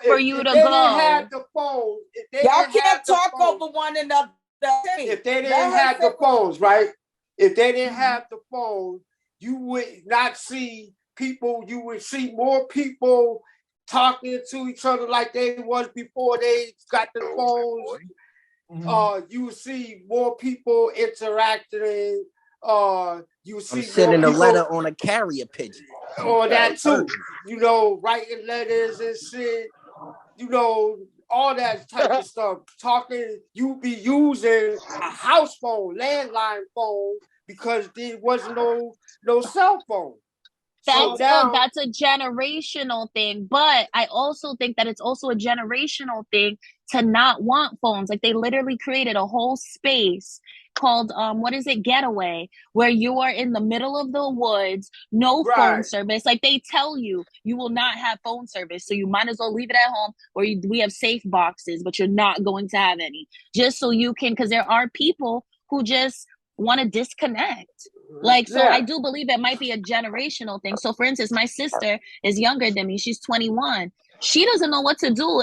for you to go. If they didn't have the phone, y'all can't talk over one another. If they didn't have the phones, right? If they didn't have the phone, you would not see people. You would see more people talking to each other like they was before they got the phones. You see more people interacting. You see sending a letter on a carrier pigeon. Or that too. You know, writing letters and shit. You know, all that type of stuff. Talking, you be using a house phone, landline phone, because there was no cell phone. That's a generational thing, but I also think that it's also a generational thing to not want phones. Like they literally created a whole space called what is it, Getaway, where you are in the middle of the woods, no phone service. Like they tell you will not have phone service, so you might as well leave it at home, or we have safe boxes, but you're not going to have any, just so you can, because there are people who just want to disconnect. Like, so I do believe it might be a generational thing. So for instance, my sister is younger than me. She's 21. She doesn't know what to do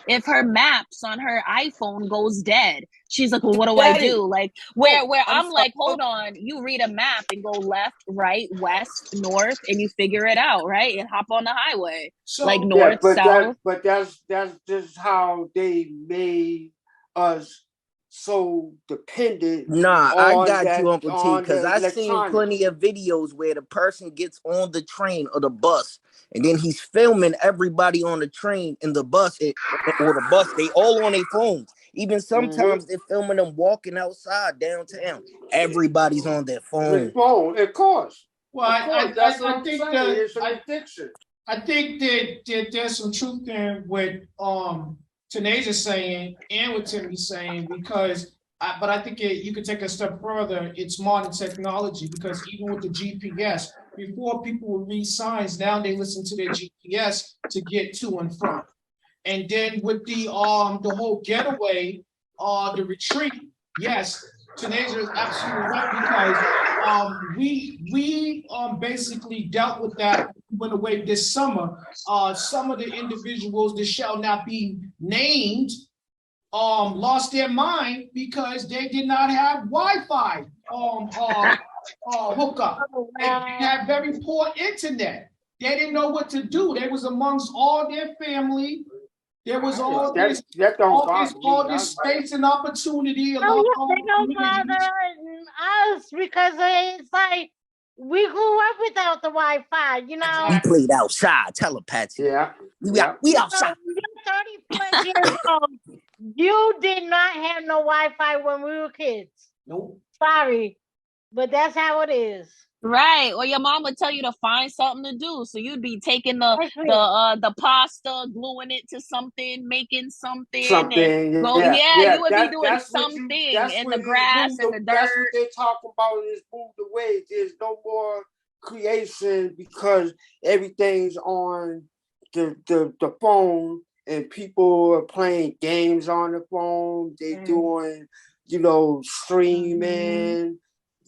if her maps on her iPhone goes dead. She's like, well, what do I do? Like where I'm like, hold on, you read a map and go left, right, west, north, and you figure it out, right? And hop on the highway. So like north, south. But that's just how they made us so dependent. Nah, I got that, you, Uncle T, because I seen plenty of videos where the person gets on the train or the bus, and then he's filming everybody on the train and the bus or the bus. They all on their phones. Even sometimes they're filming them walking outside downtown. Everybody's on their phone. Of course. Well, I think it's an addiction. I think that there's some truth in what Tanaja's saying and what Timmy's saying, because but I think you could take a step further. It's modern technology, because even with the GPS, before people would read signs, now they listen to their GPS to get to and from. And then with the whole getaway, the retreat, yes, Tanaja is absolutely right, because we basically dealt with that, went away this summer. Some of the individuals that shall not be named lost their mind because they did not have Wi-Fi hookup. They had very poor internet. They didn't know what to do. They was amongst all their family. There was all this space and opportunity. They don't bother us because it's like we grew up without the Wi-Fi, you know. We played outside, telepathy. We outside. You're 34 years old. You did not have no Wi-Fi when we were kids. Nope. Sorry, but that's how it is. Right, or your mom would tell you to find something to do, so you'd be taking the pasta, gluing it to something, making something, and go. Yeah, you would be doing something in the grass and the dirt. That's what they talk about is move the way. There's no more creation because everything's on the phone, and people are playing games on the phone. They're doing, streaming.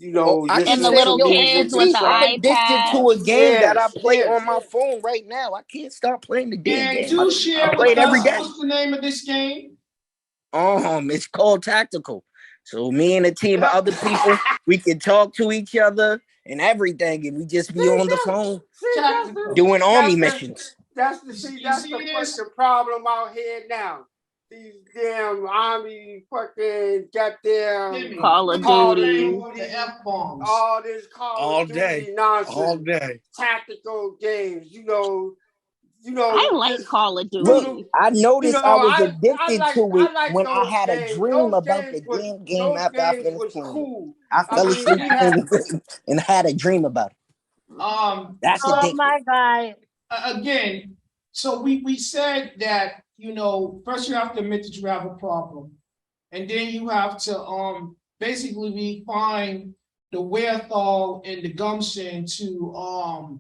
And the little kids with the I'm addicted to a game that I play on my phone right now. I can't stop playing the damn game. Do share I play it every day. What's the name of this game? It's called Tactical. So me and a team of other people, we can talk to each other and everything, and we just be on the phone doing army missions. That's the problem out here now. These damn army fucking goddamn Call of Duty, the F-bombs, all this Call of Duty nonsense, all day, tactical games. I like Call of Duty. Look, I noticed I was addicted to it when I had a dream about the damn game after I finished playing. Cool. I fell asleep and had a dream about it. That's addictive. My God. Again, so we said that, first you have to admit that you have a problem. And then you have to basically find the wherewithal and the gumption to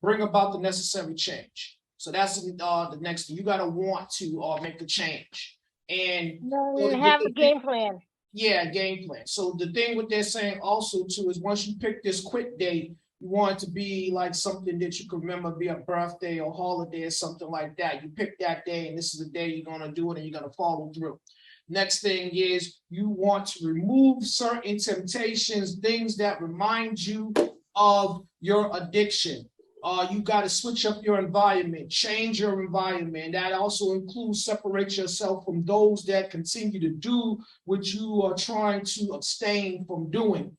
bring about the necessary change. So that's the next thing. You got to want to make a change. And you have a game plan. Yeah, game plan. So the thing what they're saying also too is once you pick this quit date, you want it to be like something that you can remember, be a birthday or holiday or something like that. You pick that day and this is the day you're going to do it and you're going to follow through. Next thing is you want to remove certain temptations, things that remind you of your addiction. You got to switch up your environment, change your environment. That also includes separate yourself from those that continue to do what you are trying to abstain from doing.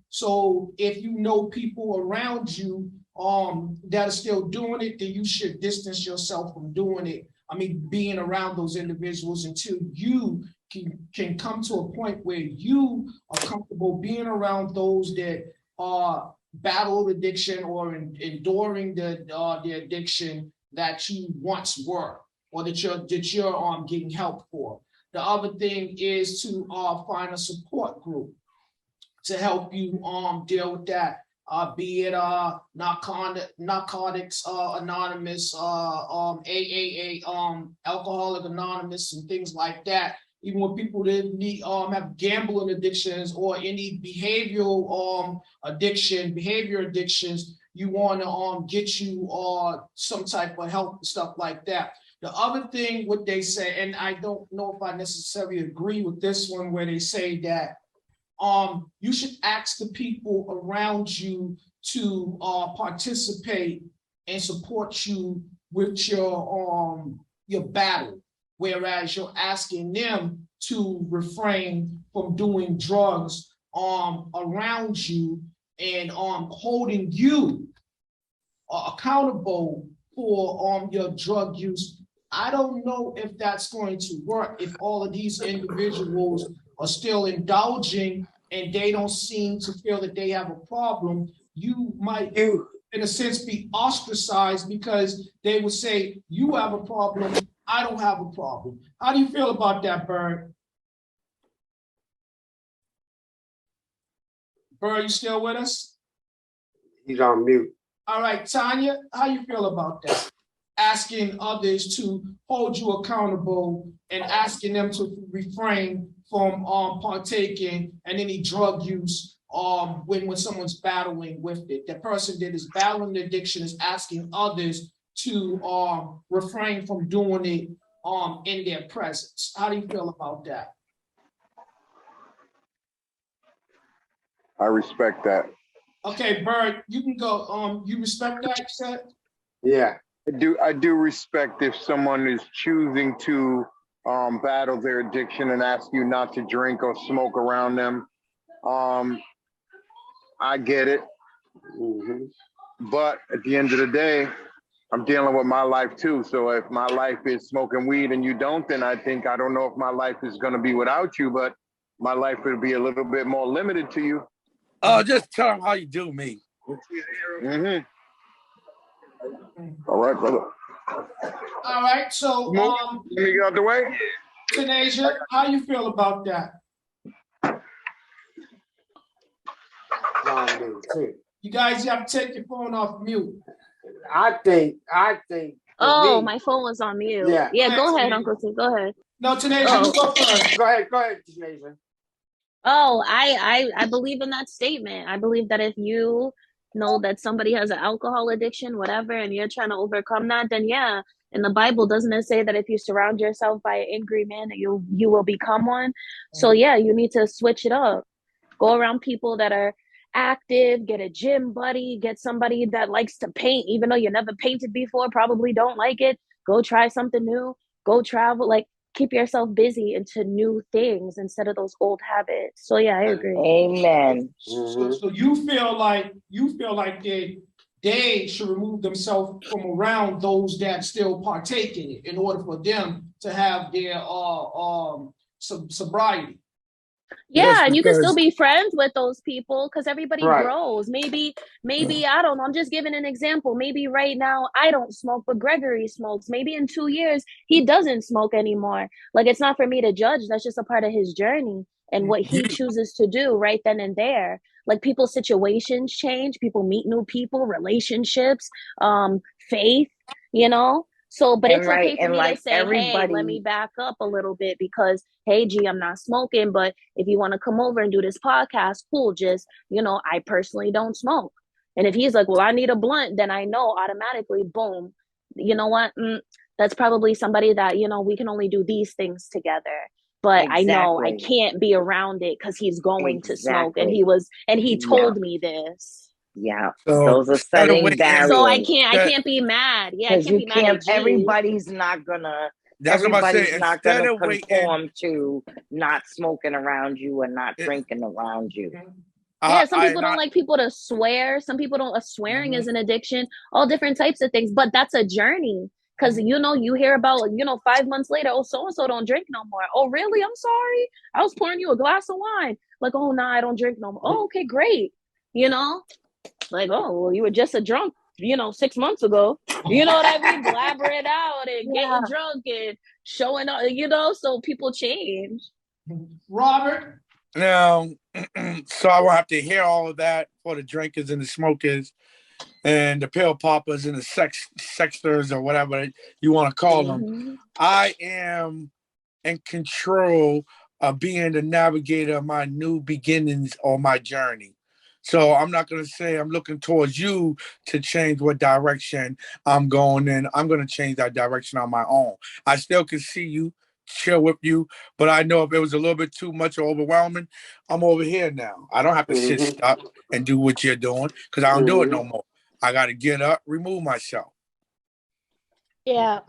So if you know people around you that are still doing it, then you should distance yourself from doing it. I mean, being around those individuals until you can come to a point where you are comfortable being around those that are battle addiction or enduring the addiction that you once were, or that you're getting help for. The other thing is to find a support group to help you deal with that. Be it Narcotics Anonymous, AAA, Alcoholic Anonymous, and things like that. Even when people that need have gambling addictions or any behavioral behavior addictions, you want to get you some type of help and stuff like that. The other thing, what they say, and I don't know if I necessarily agree with this one, where they say that you should ask the people around you to participate and support you with your battle, whereas you're asking them to refrain from doing drugs around you and holding you accountable for your drug use. I don't know if that's going to work if all of these individuals are still indulging and they don't seem to feel that they have a problem. You might, in a sense, be ostracized because they would say, you have a problem, I don't have a problem. How do you feel about that, Bird? Bird, you still with us? He's on mute. All right, Tanya, how you feel about that? Asking others to hold you accountable and asking them to refrain from partaking in any drug use when someone's battling with it. The person that is battling the addiction is asking others to refrain from doing it in their presence. How do you feel about that? I respect that. Okay, Bird, you can go. You respect that, you said? Yeah. I do respect if someone is choosing to battle their addiction and ask you not to drink or smoke around them. I get it. But at the end of the day, I'm dealing with my life too. So if my life is smoking weed and you don't, then I don't know if my life is going to be without you, but my life will be a little bit more limited to you. Just tell them how you do me. Mm-hmm. All right, brother. All right, so let me get out the way. Tanasia, how you feel about that? You guys have to take your phone off mute. I think. Oh, my phone was on mute. Yeah, go ahead, Uncle T. Go ahead. No, Tanasia, you go first. Go ahead, Tanasia. Oh, I believe in that statement. I believe that if you know that somebody has an alcohol addiction, whatever, and you're trying to overcome that, then yeah. In the Bible, doesn't it say that if you surround yourself by an angry man, that you will become one? So yeah, you need to switch it up. Go around people that are active, get a gym buddy, get somebody that likes to paint, even though you never painted before, probably don't like it. Go try something new, go travel, like keep yourself busy into new things instead of those old habits. So yeah, I agree. Amen. So you feel like they should remove themselves from around those that still partake in it in order for them to have their sobriety. Yeah, Yes, and you can still because be friends with those people because everybody grows. Maybe I don't know. I'm just giving an example. Maybe right now I don't smoke, but Gregory smokes. Maybe in 2 years he doesn't smoke anymore. Like, it's not for me to judge. That's just a part of his journey and what he chooses to do right then and there. Like, people's situations change. People meet new people, relationships, faith, you know. So, but it's okay for me to say, hey, let me back up a little bit because, hey, G, I'm not smoking, but if you want to come over and do this podcast, cool. Just, I personally don't smoke. And if he's like, well, I need a blunt, then I know automatically, boom, you know what? That's probably somebody that, we can only do these things together. But I know I can't be around it because he's going to smoke. And he told me this. Yeah, so those are setting barriers. So I can't be mad. Yeah, I can't be mad at G. Everybody's not gonna conform to not smoking around you and not drinking around you. Yeah, some people don't like people to swear. Some people don't. Swearing is an addiction. All different types of things, but that's a journey. Because you hear about 5 months later, oh, so and so don't drink no more. Oh, really? I'm sorry. I was pouring you a glass of wine. Like, oh, nah, I don't drink no more. Oh, okay, great. Like, oh, well, you were just a drunk, 6 months ago. You know what I mean? Blabber it out and getting drunk and showing up, you know, so people change. Robert? Now, so I will have to hear all of that for the drinkers and the smokers and the pill poppers and the sexters or whatever you want to call them. I am in control of being the navigator of my new beginnings or my journey. So I'm not going to say I'm looking towards you to change what direction I'm going in. I'm going to change that direction on my own. I still can see you, chill with you, but I know if it was a little bit too much or overwhelming, I'm over here now. I don't have to sit stuck and do what you're doing because I don't do it no more. I got to get up, remove myself. Yeah.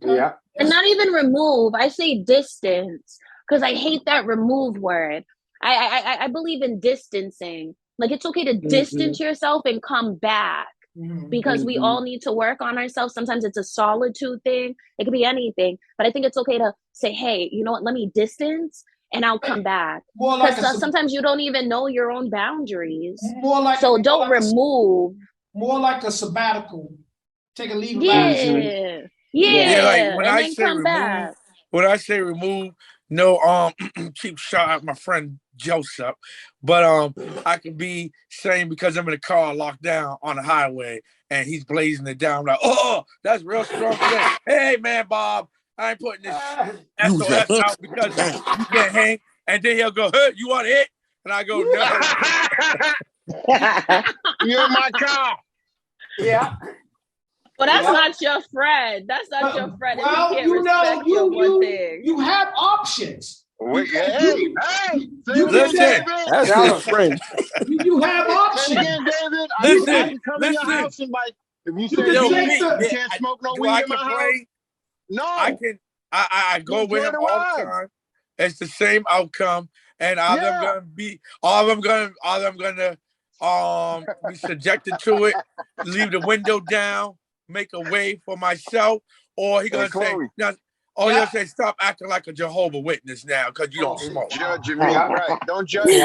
Yeah. And not even remove. I say distance because I hate that remove word. I believe in distancing. Like it's okay to distance yourself and come back because we all need to work on ourselves. Sometimes it's a solitude thing. It could be anything. But I think it's okay to say, hey, you know what? Let me distance and I'll come back. Because sometimes you don't even know your own boundaries. So don't remove. More like a sabbatical. Take a leave of absence. Yeah. Like when and I then say come remove, back. when I say remove, no, keep shout out my friend Joseph, but I could be saying because I'm in a car locked down on the highway and he's blazing it down like, oh, that's real strong today. Hey man, Bob, I ain't putting this SOS out because you can't hang. And then he'll go, hey, you want to hit? And I go, no. You're in my car. Yeah. Well, that's not your friend. That's not your friend. Well, If he can't respect your one thing. You have options. Wait, hey, listen, that's his friend. You have options. Say again, David. I can come in your house and like, if you say you can't smoke no weed in my house. No, I go with him all the time. It's the same outcome, and all of them gonna be subjected to it. Leave the window down, make a way for myself, or he gonna say, he'll say, stop acting like a Jehovah's Witness now because you don't smoke. Judging me, right? Don't judge me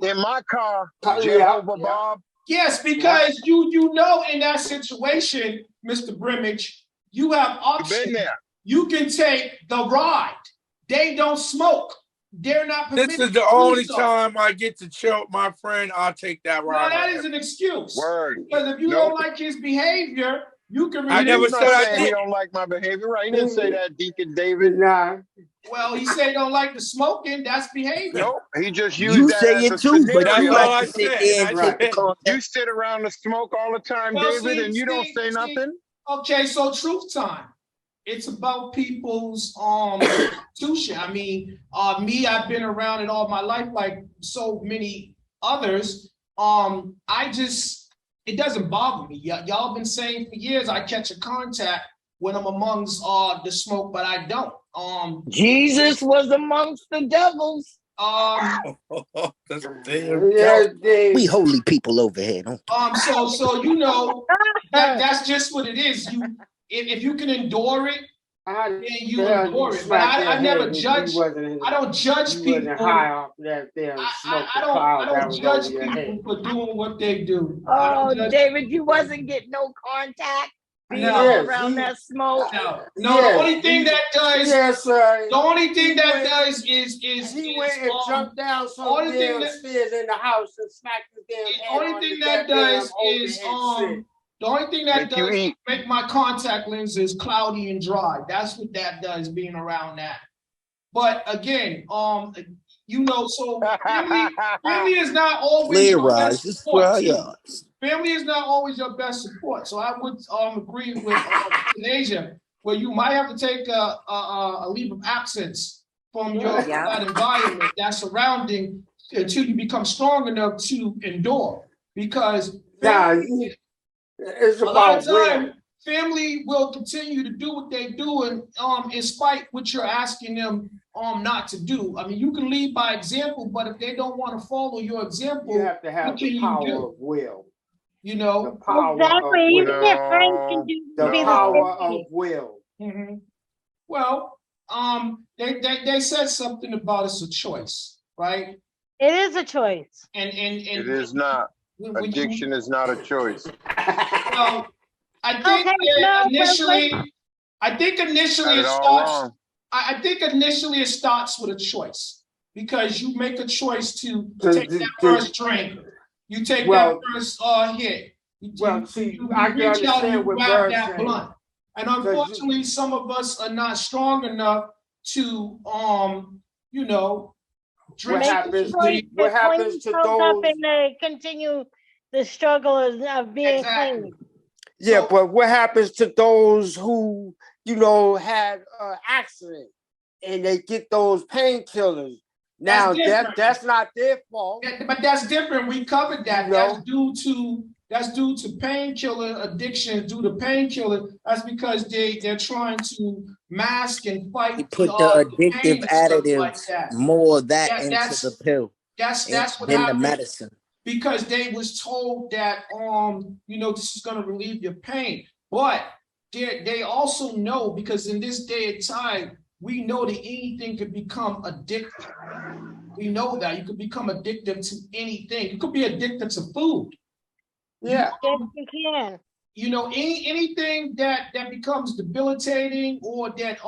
in my car, Jehovah Bob. Yes, because you know in that situation, Mr. Brimage, you have options. Been there. You can take the ride. They don't smoke. They're not permitted. This is the only time I get to chill with my friend. I'll take that ride. No, that is an excuse. Word. Because if you don't like his behavior, you can. I never said I did. He don't like my behavior, right? He didn't say that, Deacon David. Nah. Well, he said don't like the smoking. That's behavior. Nope. He just used that as a too, but scenario. you like to sit there and take the content. You sit around the smoke all the time, David, and you don't say nothing. Okay, so truth time. It's about people's institution. I mean, I've been around it all my life, like so many others. It doesn't bother me. Y'all been saying for years I catch a contact when I'm amongst the smoke, but I don't. Jesus was amongst the devils. We holy people over here. So you know that's just what it is. If you can endure it, then you endure it. But I never judge. I don't judge people. I don't judge people for doing what they do. Oh, David, you wasn't getting no contact. Being around that smoke. No, the only thing that does. The only thing that does is he went and jumped down some damn stairs in the house and smacked the damn head. The only thing that does is the only thing that does make my contact lenses cloudy and dry. That's what that does, being around that. But again, you know, so family is not always your best support. Family is not always your best support. So I would agree with Asia, where you might have to take a leave of absence from that environment, that surrounding, until you become strong enough to endure. Because it's a lot of time, family will continue to do what they do, and in spite what you're asking them not to do. I mean, you can lead by example, but if they don't want to follow your example, you have to have the power of will. You know, the power of will. The power of will. Mm-hmm. Well, they said something about it's a choice, right? It is a choice. And it is not. Addiction is not a choice. Well, I think initially Got it it all starts. wrong. I think initially it starts with a choice because you make a choice to take that first drink. You take that first hit. You I can reach out and understand you what grab Bird's that saying. blunt. And unfortunately, some of us are not strong enough to, drink. What happens to those? And continue the struggle of being clean. Yeah, but what happens to those who, had an accident and they get those painkillers? Now that's not their fault. But that's different. We covered that. That's due to painkiller addiction, due to painkiller. That's because they're trying to mask and fight. They put the addictive additives, more of that into the pill. That's what than happened. The medicine. Because they was told that this is going to relieve your pain. But they also know, because in this day and time, we know that anything could become addictive. We know that you could become addicted to anything. You could be addicted to food. Yeah. Yes, you can. Anything that becomes debilitating or that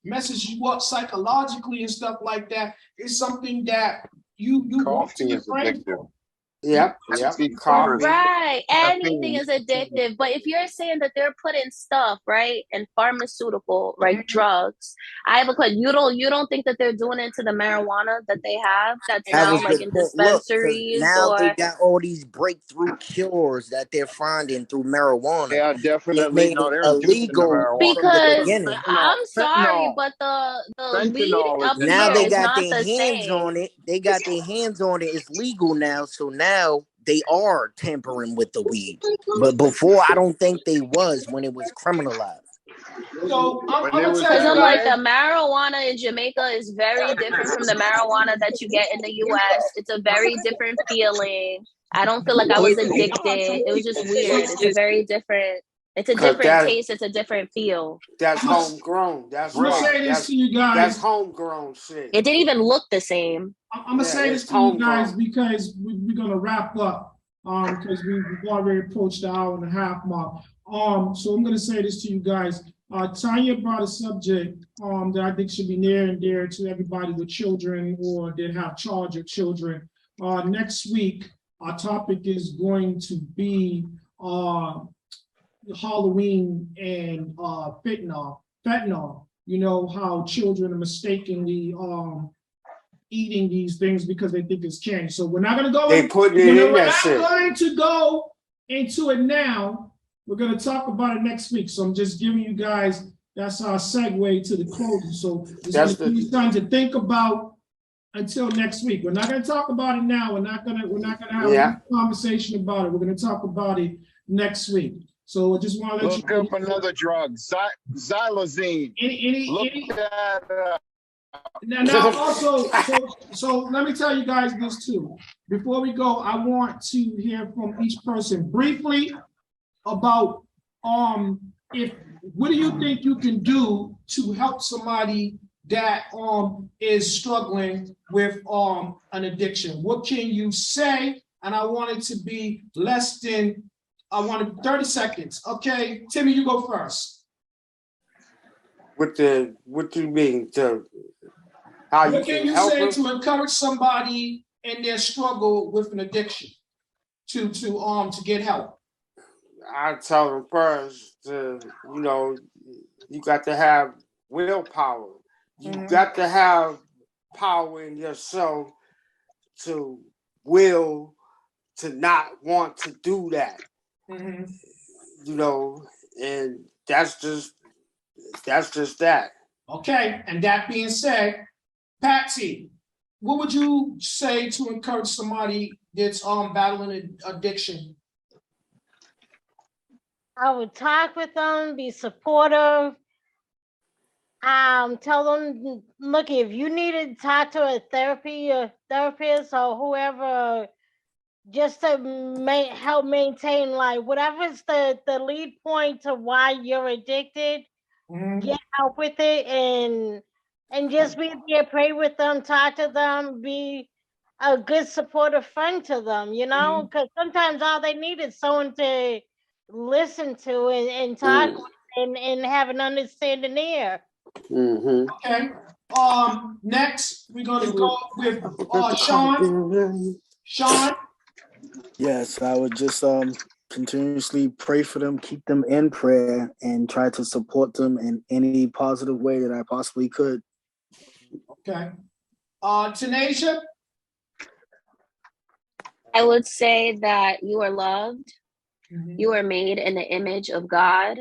messes you up psychologically and stuff like that is something that you Coffee is addictive. Yep. Right. Anything is addictive. But if you're saying that they're putting stuff, right, and pharmaceutical, right, drugs, I have a question. You don't think that they're doing it to the marijuana that they have that's now like in dispensaries? Now they got all these breakthrough cures that they're finding through marijuana. They are definitely made it illegal because from the beginning. I'm sorry, but the leading up now here they is got not their the hands same. on it. They got their hands on it. It's legal now. So now they are tampering with the weed. But before, I don't think they was when it was criminalized. So because I'm like, the marijuana in Jamaica is very different from the marijuana that you get in the US. It's a very different feeling. I don't feel like I was addicted. It was just weird. It's a very different. It's a different taste. It's a different feel. That's homegrown. That's I'm gonna say this to you guys. That's homegrown shit. It didn't even look the same. I'm gonna say this to you guys because we're gonna wrap up. Because we've already approached the hour and a half mark. So I'm gonna say this to you guys. Tanya brought a subject that I think should be near and dear to everybody with children or that have charge of children. Next week, our topic is going to be Halloween and fentanyl. You know how children are mistakenly eating these things because they think it's candy. So we're not going to go. They put it in that shit. We're not going to go into it now. We're going to talk about it next week. So I'm just giving you guys. That's our segue to the closing. So it's going to be time to think about until next week. We're not going to talk about it now. We're not going to have a conversation about it. We're going to talk about it next week. So I just want to let you look up another drug, xylazine. Look that up. Now also, so let me tell you guys this too. Before we go, I want to hear from each person briefly about what do you think you can do to help somebody that is struggling with an addiction? What can you say? And I want it to be less than 30 seconds. Okay, Timmy, you go first. What do you mean? What can you say to encourage somebody in their struggle with an addiction to get help? I tell them first, you got to have willpower. You got to have power in yourself to will to not want to do that. And that's just that. Okay, and that being said, Patsy, what would you say to encourage somebody that's battling addiction? I would talk with them, be supportive. Tell them, look, if you need to talk to a therapist or whoever, just to help maintain, like, whatever's the lead point to why you're addicted, get help with it, and just be there, pray with them, talk to them, be a good supportive friend to them, because sometimes all they need is someone to listen to and talk and have an understanding there. Okay. Next we're gonna go with Sean. Sean. Yes, I would just continuously pray for them, keep them in prayer, and try to support them in any positive way that I possibly could. Okay. Tanasia. I would say that you are loved. You are made in the image of God.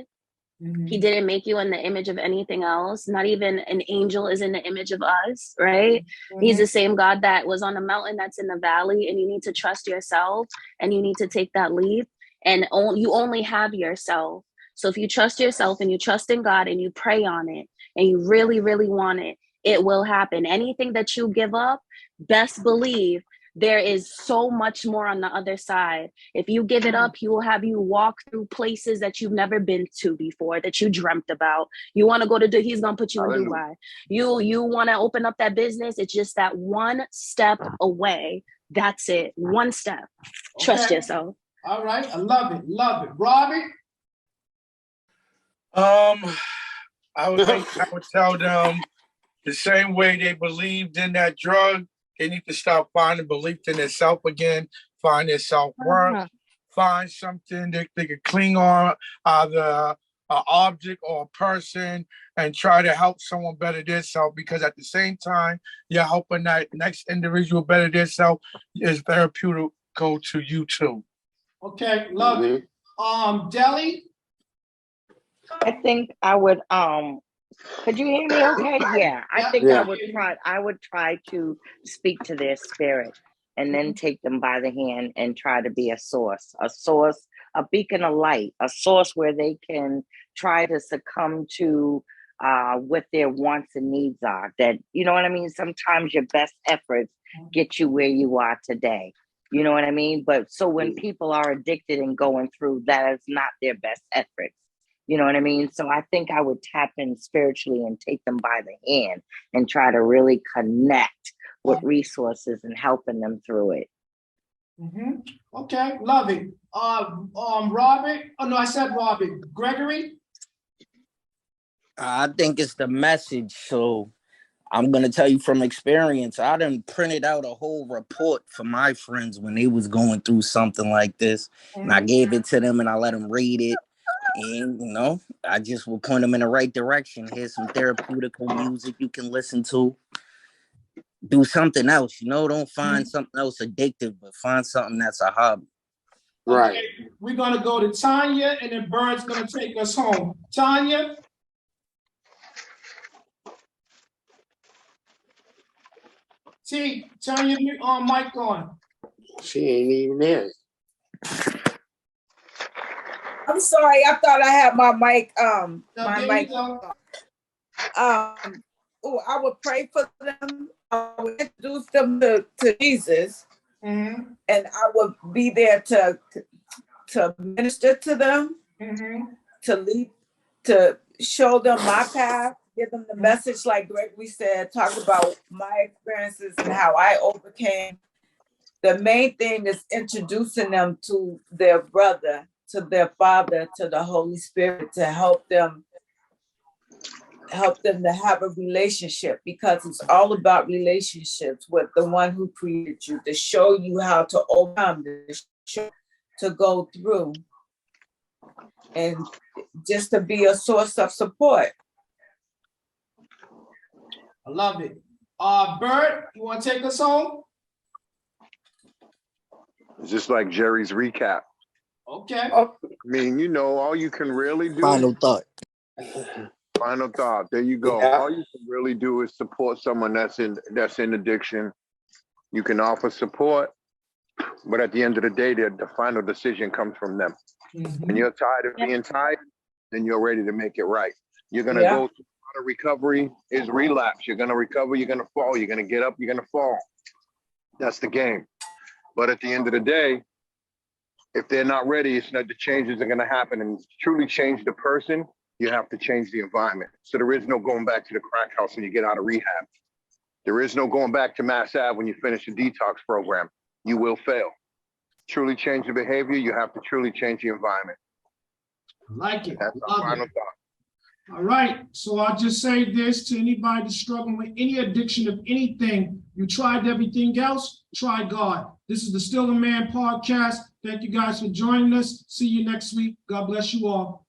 He didn't make you in the image of anything else. Not even an angel is in the image of us, right? He's the same God that was on the mountain that's in the valley, and you need to trust yourself and you need to take that leap. And you only have yourself. So if you trust yourself and you trust in God and you pray on it and you really, really want it, it will happen. Anything that you give up, best believe there is so much more on the other side. If you give it up, he will have you walk through places that you've never been to before, that you dreamt about. You want to go to he's going to put you in Dubai. You want to open up that business. It's just that one step away. That's it. One step. Trust yourself. All right. I love it. Love it. Robbie? I would tell them the same way they believed in that drug, they need to start finding belief in themselves again, find their self-worth, find something that they can cling on, either an object or a person, and try to help someone better themselves, because at the same time, you're helping that next individual better themselves is therapeutical to you too. Okay, love it. Deli? I think I would could you hear me okay? Yeah, I think I would try to speak to their spirit and then take them by the hand and try to be a source, a beacon of light, a source where they can try to succumb to what their wants and needs are. That, you know what I mean? Sometimes your best efforts get you where you are today. You know what I mean? But so when people are addicted and going through, that is not their best efforts. You know what I mean? So I think I would tap in spiritually and take them by the hand and try to really connect with resources and helping them through it. Okay, love it. Robert? Oh no, I said Robert. Gregory? I think it's the message. So I'm gonna tell you from experience. I done printed out a whole report for my friends when they was going through something like this, and I gave it to them and I let them read it. And, you know, I just will point them in the right direction. Here's some therapeutical music you can listen to. Do something else, you know, don't find something else addictive, but find something that's a hobby. Right. Okay, we're going to go to Tanya, and then Bird's going to take us home. Tanya? Tanya, you on mic on. She ain't even there. I'm sorry, I thought I had my mic. I would pray for them. I would introduce them to Jesus, and I would be there to minister to them, to lead, to show them my path, give them the message, like Gregory said, talk about my experiences and how I overcame. The main thing is introducing them to their brother, to their Father, to the Holy Spirit, to help them to have a relationship, because it's all about relationships with the one who created you, to show you how to overcome, to go through, and just to be a source of support. I love it. Bert, you want to take us home? Just like Jerry's recap. Okay. I mean, you know, all you can really do. Final thought. Final thought. There you go. Yeah. All you can really do is support someone that's in addiction. You can offer support, but at the end of the day, the final decision comes from them. When you're tired of being tired, then you're ready to make it right. You're gonna go through a lot of recovery is relapse. You're gonna recover. You're gonna fall. You're gonna get up. You're gonna fall. That's the game. But at the end of the day, if they're not ready, it's not the changes are going to happen. And to truly change the person, you have to change the environment. So there is no going back to the crack house when you get out of rehab. There is no going back to Mass Ave when you finish the detox program. You will fail. Truly change the behavior, you have to truly change the environment. I like it. That's Love my final it. thought. All right, so I'll just say this to anybody that's struggling with any addiction of anything. You tried everything else, try God. This is the Still a Man podcast. Thank you guys for joining us. See you next week. God bless you all.